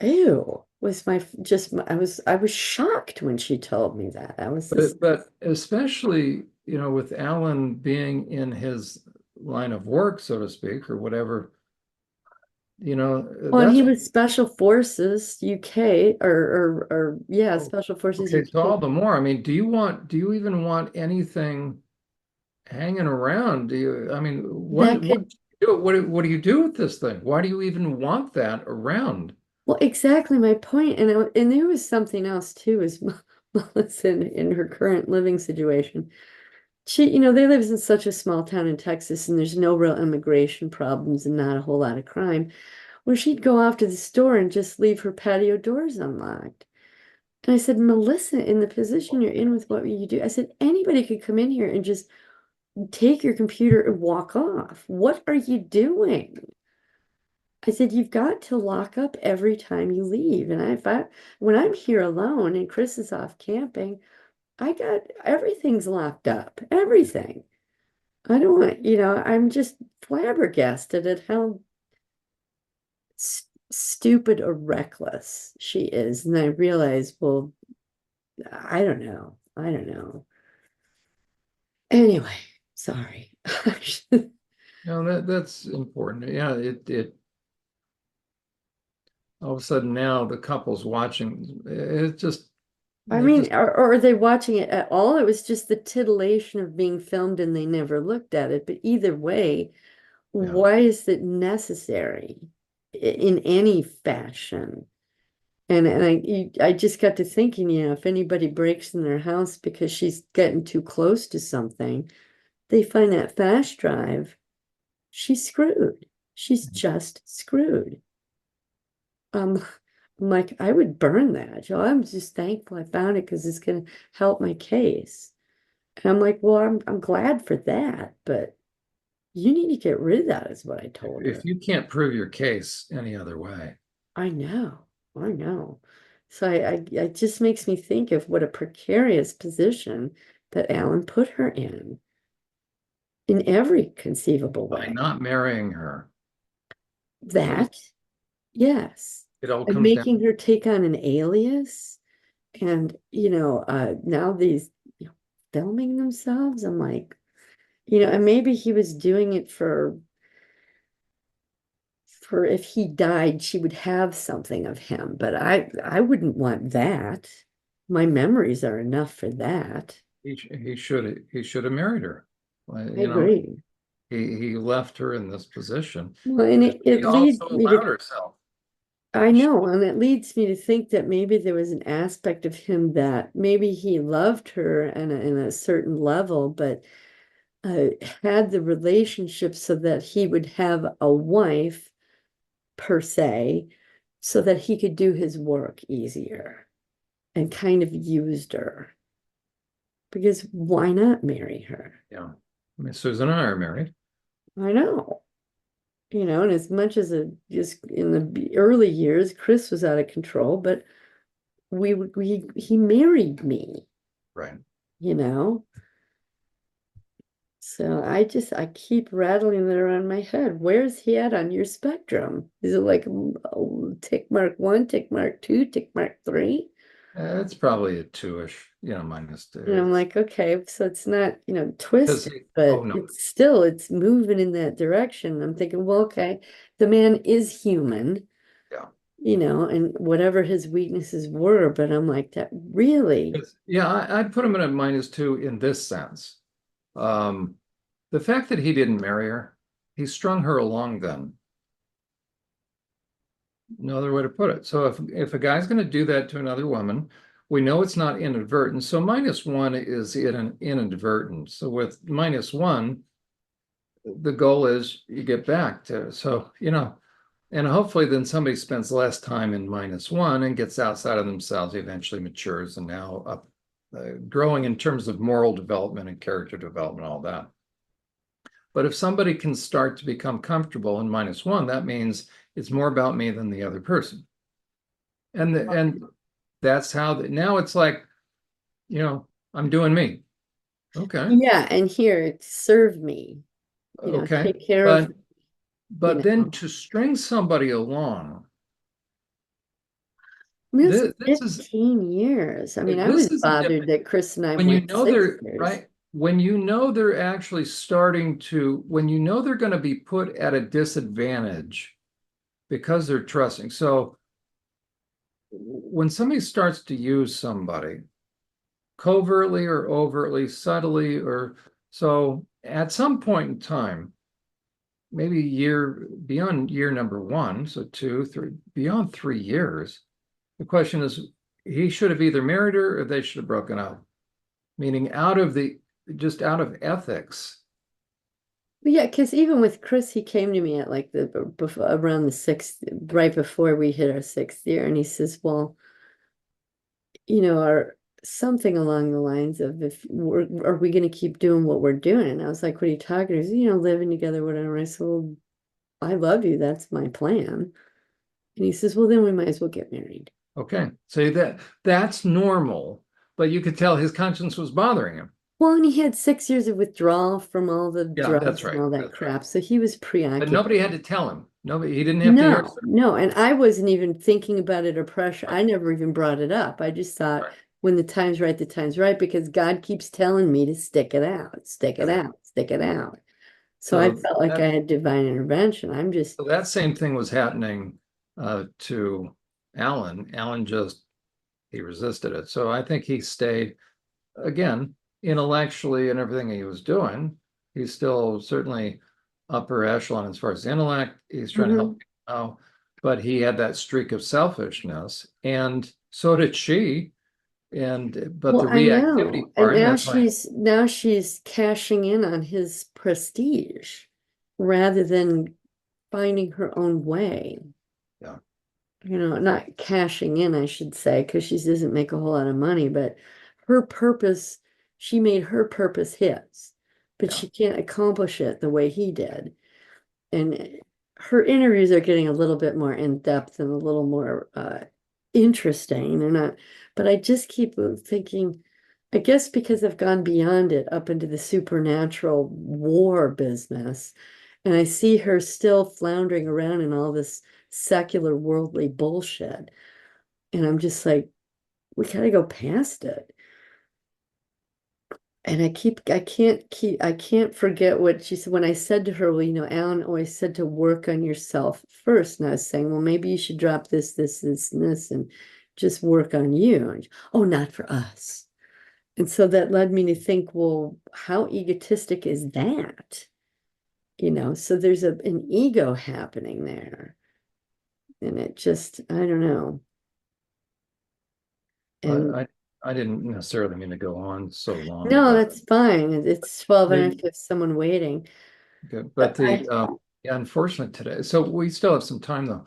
ew, I was shocked when she told me that. I was just, But especially, with Alan being in his line of work, so to speak, or whatever, well, and he that's was Special Forces UK or yeah, oh, Special Forces okay. So UK. all the more, I mean, do you even want anything hanging around? I mean, That could, what do you do with this thing? Why do you even want that around? well, exactly my point. And there was something else too, is Melissa in her current living situation. They live in such a small town in Texas and there's no real immigration problems and not a whole lot of crime. Where she'd go off to the store and just leave her patio doors unlocked. And I said, Melissa, in the position you're in with what you do, I said, anybody could come in here and just take your computer and walk off. What are you doing? I said, you've got to lock up every time you leave. And when I'm here alone and Chris is off camping, I got everything's locked up. Everything. I don't want, I'm just flabbergasted at how stupid or reckless she is. And I realize, well, I don't know. I don't know. Anyway, sorry. No, that's important. Yeah, it all of a sudden now the couple's watching. It just I they're mean, just or are they watching it at all? It was just the titillation of being filmed and they never looked at it. But either way, yeah. why is it necessary in any fashion? And I just got to thinking, if anybody breaks in their house because she's getting too close to something, they find that flash drive, she's screwed. She's just screwed. Um, I'm like, I would burn that. I'm just thankful I found it because it's gonna help my case. And I'm like, well, I'm glad for that, but you need to get rid of that, is what I told If her. you can't prove your case any other way, I know, I know. So it just makes me think of what a precarious position that Alan put her in every conceivable by way. not marrying her, it, That, yes. it all And comes down. making her take on an alias and, now these filming themselves. I'm like, and maybe he was doing it for if he died, she would have something of him. But I wouldn't want that. My memories are enough for that. He should have married her. Well, I agree. he left her in this position Well, and because it she also leads me allowed to, herself. I She, know, and it leads me to think that maybe there was an aspect of him that maybe he loved her in a certain level, but uh, had the relationship so that he would have a wife per se, so that he could do his work easier and kind of used her. Because why not marry her? yeah. I mean, Susan and I are married. I know. And as much as just in the early years, Chris was out of control, but he married me, Right. you know? So I keep rattling that around my head. Where's he at on your spectrum? Is it like tick mark one, tick mark two, tick mark three? It's probably a two-ish, minus two. And I'm It's like, okay, so it's not, because twisted, oh but no, it's moving in that direction. I'm thinking, well, okay, the man is human, yeah. and whatever his weaknesses were, but I'm like, that really, Yeah, I'd put him in a minus two in this sense. Um, the fact that he didn't marry her, he strung her along then. No other way to put it. So if a guy's going to do that to another woman, we know it's not inadvertent. So minus one is inadvertent. So with minus one, the goal is you get back to and hopefully then somebody spends less time in minus one and gets outside of themselves, eventually matures and now up growing in terms of moral development and character development, all that. But if somebody can start to become comfortable in minus one, that means it's more about me than the other person. And that's how now it's like, I'm doing me. Okay. yeah, and here, serve me, Okay. take care of, But then to string somebody along, I mean, it's this is 15 years. I mean, I this was is bothered that Chris and I when you went know six they're years. right, when you know they're going to be put at a disadvantage because they're trusting. So when somebody starts to use somebody covertly or overtly, subtly, or so at some point in time, maybe beyond year number one, so two, three, beyond 3 years, the question is he should have either married her or they should have broken up, meaning just out of ethics. But yeah, because even with Chris, he came to me at like around the sixth, right before we hit our sixth year, and he says, "Well, or something along the lines of, if are we going to keep doing what we're doing?" And I was like, "What are you talking?" He says, living together, whatever. I said, "Well, I love you. That's my plan." And he says, "Well, then we might as well get married." Okay, so that's normal, but you could tell his conscience was bothering him. Well, and he had 6 years of withdrawal from all the Yeah, that's drugs and right. all that That's right. crap, so he was But preoccupied. nobody had to tell him. Nobody, he didn't have to hear it. No, no, and I wasn't even thinking about it or pressure. I never even brought it up. I just thought, Right. when the time's right, the time's right, because God keeps telling me to stick it out, stick it Right. out, stick it out. So I So felt like I that had divine intervention. I'm just, so that same thing was happening to Alan. Alan just he resisted it. So I think he stayed again intellectually and everything he was doing. He's still certainly upper echelon as far as intellect. He's trying to help Mhm. people now, but he had that streak of selfishness, and so did she. And but Well, the I know. reactivity And part, and that's why, now she's cashing in on his prestige rather than finding her own way. yeah, Not cashing in, I should say, because she doesn't make a whole lot of money, but her purpose, she made her purpose his, but yeah. she can't accomplish it the way he did. And her interviews are getting a little bit more in depth and a little more interesting. They're not, but I just keep thinking, I guess because I've gone beyond it up into the supernatural war business, and I see her still floundering around in all this secular worldly bullshit. And I'm just like, we gotta go past it. And I can't forget what she said when I said to her, well, Alan always said to work on yourself first. And I was saying, well, maybe you should drop this, and this, and just work on you. And, oh, not for us. And so that led me to think, well, how egotistic is that? So there's an ego happening there. And it just, I don't know. And I I didn't necessarily mean to go on so long no, about that's fine. It's 12 and I it. have someone waiting. Good. But But I, the yeah, unfortunate today. So we still have some time though.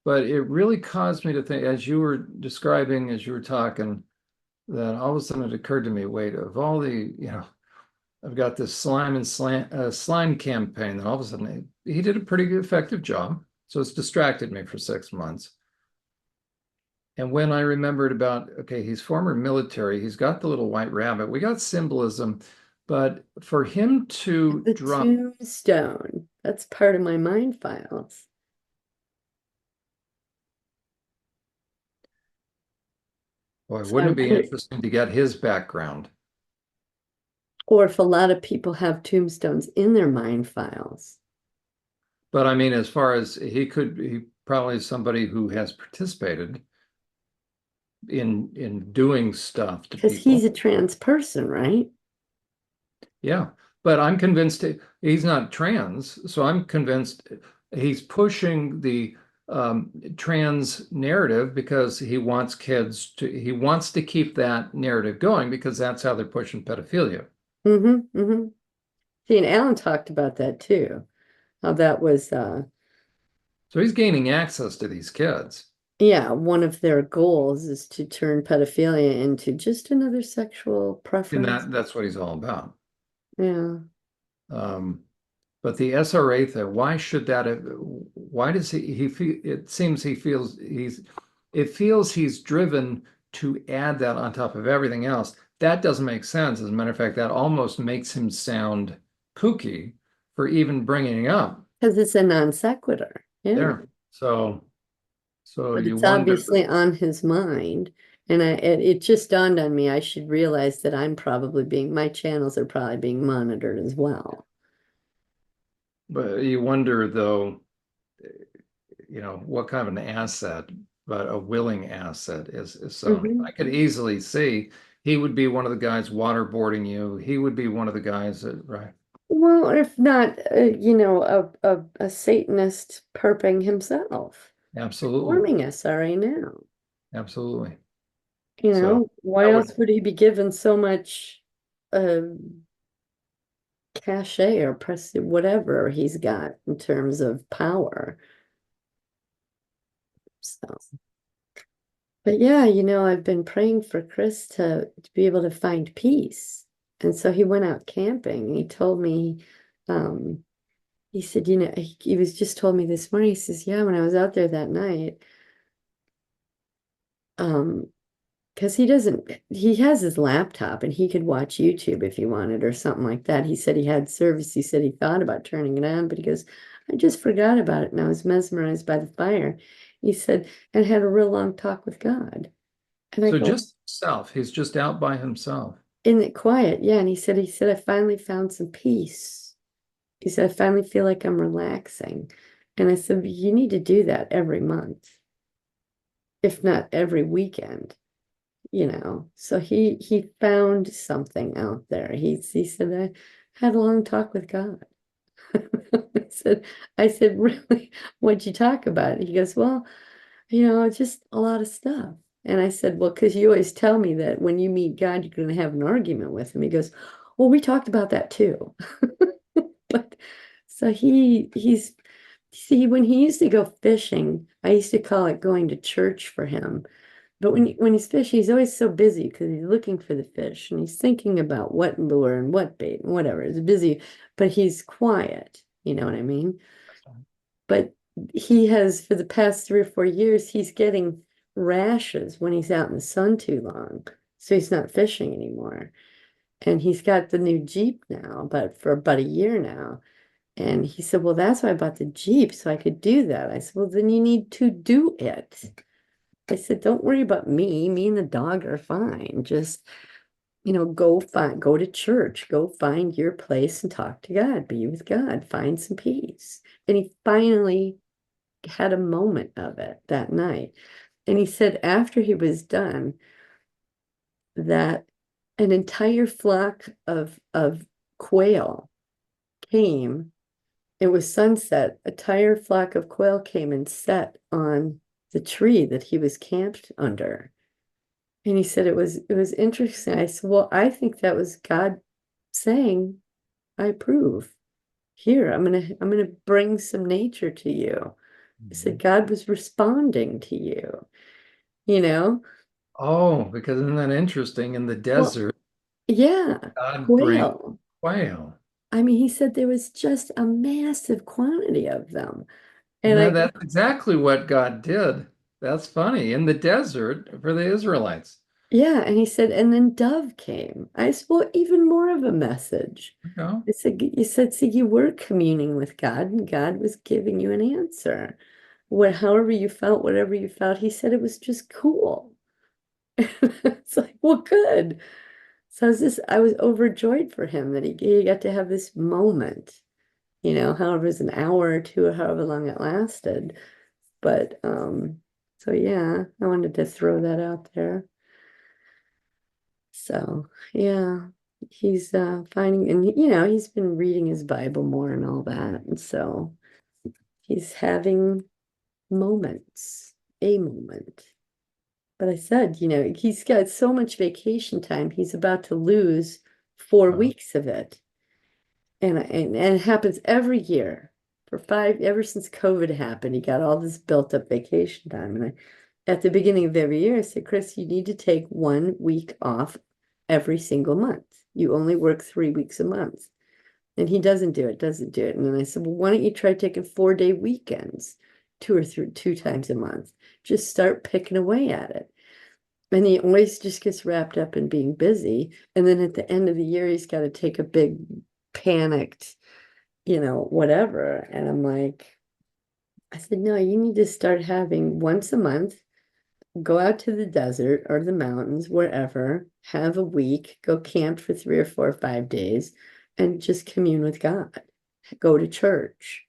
But it really caused me to think, as you were describing, as you were talking, that all of a sudden it occurred to me, wait, of all I've got this slime campaign that all of a sudden he did a pretty good, effective job. So it's distracted me for 6 months. And when I remembered about, okay, he's former military, he's got the little white rabbit, we got symbolism, but for him to the drop, tombstone, that's part of my mind files. boy, So wouldn't I it be wonder, interesting to get his background? or if a lot of people have tombstones in their mind files. But I mean, as far as he probably is somebody who has participated in doing stuff to Because he's people. a trans person, right? Yeah, but I'm convinced he's not trans, so I'm convinced he's pushing the trans narrative because he wants to keep that narrative going because that's how they're pushing pedophilia. Mm-hmm. See, and Alan talked about that too. How that was So he's gaining access to these kids, yeah, one of their goals is to turn pedophilia into just another sexual and preference. that's what he's all about. Yeah. Um, But the SRA thing, why should that have, why does he feel, it seems it feels he's driven to add that on top of everything else. That doesn't make sense. As a matter of fact, that almost makes him sound kooky for even bringing it up Because it's a non sequitur. Yeah. there. So But you it's wonder, obviously on his mind. And it just dawned on me, I should realize that my channels are probably being monitored as well. but you wonder though, what kind of an asset, but a willing asset is so Hmm. I could easily see he would be one of the guys waterboarding you. He would be one of the guys that, right. Well, if not, a Satanist perping himself, Absolutely. forming SRA now. Absolutely. So Why that would, else would he be given so much uh, cachet or press whatever he's got in terms of power? So, but yeah, I've been praying for Chris to be able to find peace. And so he went out camping. He told me, um, he said, he was just told me this morning, he says, yeah, when I was out there that night, um, because he has his laptop and he could watch YouTube if he wanted or something like that. He said he had service. He said he thought about turning it on, but he goes, I just forgot about it and I was mesmerized by the fire. He said, and had a real long talk with God. And I So go, just himself, he's just out by himself. isn't it quiet? Yeah. And he said, I finally found some peace. He said, I finally feel like I'm relaxing. And I said, you need to do that every month, if not every weekend, you know. So he found something out there. He said, I had a long talk with God. I said, really? What'd you talk about? He goes, well, just a lot of stuff. And I said, well, because you always tell me that when you meet God, you're going to have an argument with him. He goes, well, we talked about that too. But so he's see, when he used to go fishing, I used to call it going to church for him. But when he's fishing, he's always so busy because he's looking for the fish and he's thinking about what lure and what bait and whatever. He's busy, but he's quiet. You know what I mean? But he has, for the past 3 or 4 years, he's getting rashes when he's out in the sun too long. So he's not fishing anymore. And he's got the new Jeep now, but for about a year now. And he said, well, that's why I bought the Jeep, so I could do that. I said, well, then you need to do it. I said, don't worry about me. Me and the dog are fine. Just, go to church, go find your place and talk to God, be with God, find some peace. And he finally had a moment of it that night. And he said after he was done that an entire flock of quail came. It was sunset. A entire flock of quail came and sat on the tree that he was camped under. And he said it was interesting. I said, well, I think that was God saying, I approve. Here, I'm gonna bring some nature to you. I said, Mhm. God was responding to you, you know? Oh, because isn't that interesting? In the Well, desert, yeah, God brings quail. quail. I mean, he said there was just a massive quantity of them. And And I go, that's exactly what God did. That's funny. In the desert for the Israelites. yeah. And he said, and then dove came. I said, well, even more of a message. You know? I said, you said, see, you were communing with God and God was giving you an answer. However you felt, whatever you felt, he said it was just cool. It's like, well, good. So I was overjoyed for him that he got to have this moment, however it was an hour or two or however long it lasted. But so yeah, I wanted to throw that out there. So yeah, he's finding, and he's been reading his Bible more and all that. And so he's having moments, a moment. But I said, he's got so much vacation time, he's about to lose four Uh, weeks of it. And it happens every year ever since COVID happened. He got all this built up vacation time. And at the beginning of every year, I said, Chris, you need to take 1 week off every single month. You only work 3 weeks a month. And he doesn't do it. And then I said, well, why don't you try taking 4-day weekends, two times a month? Just start picking away at it. And he always just gets wrapped up in being busy. And then at the end of the year, he's got to take a big panicked, whatever. And I'm like, I said, no, you need to start having once a month, go out to the desert or the mountains, wherever, have a week, go camp for 3 or 4 or 5 days, and just commune with God. Go to church.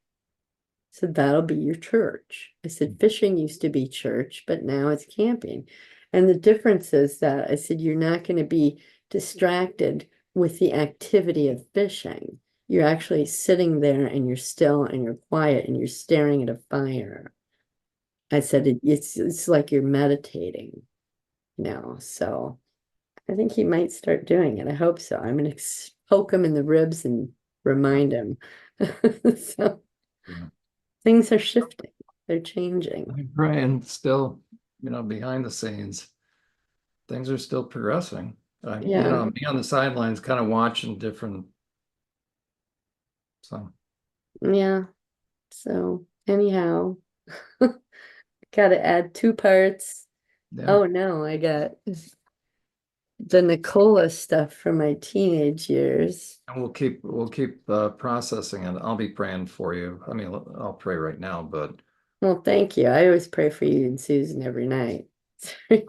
So that'll be your church. I said, fishing used to be church, but now it's camping. And the difference is that I said, you're not going to be distracted with the activity of fishing. You're actually sitting there and you're still and you're quiet and you're staring at a fire. I said, it's like you're meditating now. So I think he might start doing it. I hope so. I'm going to poke him in the ribs and remind him. So yeah. things are shifting, they're changing. Brian still, behind the scenes, things are still progressing. Yeah, Me on the sidelines kind of watching different, so yeah. So anyhow, gotta add 2 parts. yeah. Oh no, I got the Nicola stuff from my teenage years. And we'll keep processing it. I'll be praying for you. I'll pray right now, but Well, thank you. I always pray for you and Susan every night.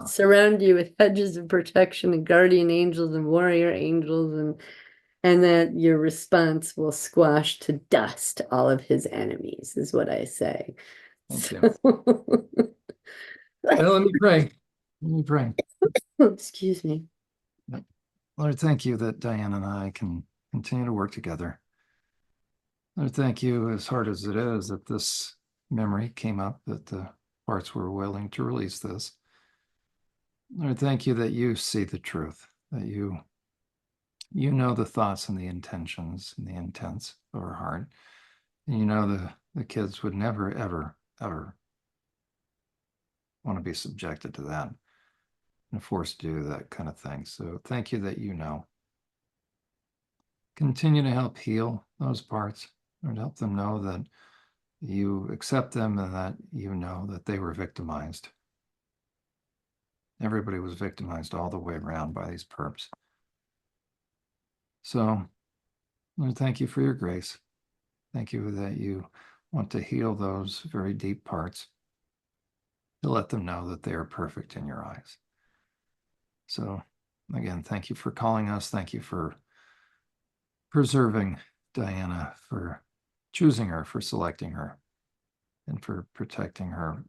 surround you with hedges of protection and guardian angels and warrior angels, and that your response will squash to dust all of his enemies, is what I say. Thank you. So- Well, let me pray. Let me pray. Excuse me. Lord, thank you that Diane and I can continue to work together. Lord, thank you, as hard as it is, that this memory came up, that the parts were willing to release this. Lord, thank you that you see the truth, that you know the thoughts and the intentions and the intents of our heart. And you know the kids would never, ever, ever want to be subjected to that and forced to do that kind of thing. So thank you that you know. Continue to help heal those parts, or help them know that you accept them and that you know that they were victimized. Everybody was victimized all the way around by these perps. So, Lord, thank you for your grace. Thank you that you want to heal those very deep parts, to let them know that they are perfect in your eyes. So, again, thank you for calling us. Thank you for preserving Diana, for choosing her, for selecting her, and for protecting her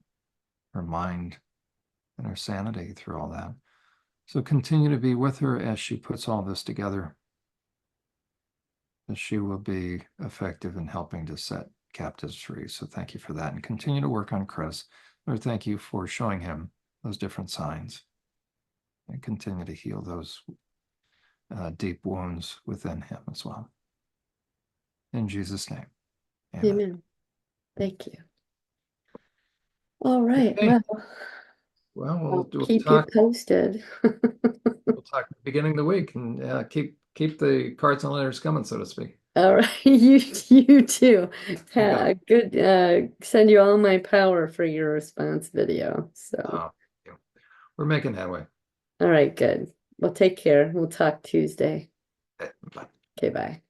mind and her sanity through all that. So continue to be with her as she puts all this together, that she will be effective in helping to set captives free. So thank you for that. And continue to work on Chris. Lord, thank you for showing him those different signs, and continue to heal those deep wounds within him as well. In Jesus' name, amen. Amen. Thank you. All right. Okay. Well, Well, I'll we'll keep you talk. posted. We'll talk at the beginning of the week, and keep the cards and letters coming, so to speak. All right, you too. You got it. Good. Send you all my power for your response video. So, Yeah. We're making headway. all right, good. Well, take care. We'll talk Tuesday. Okay, bye. Okay, bye.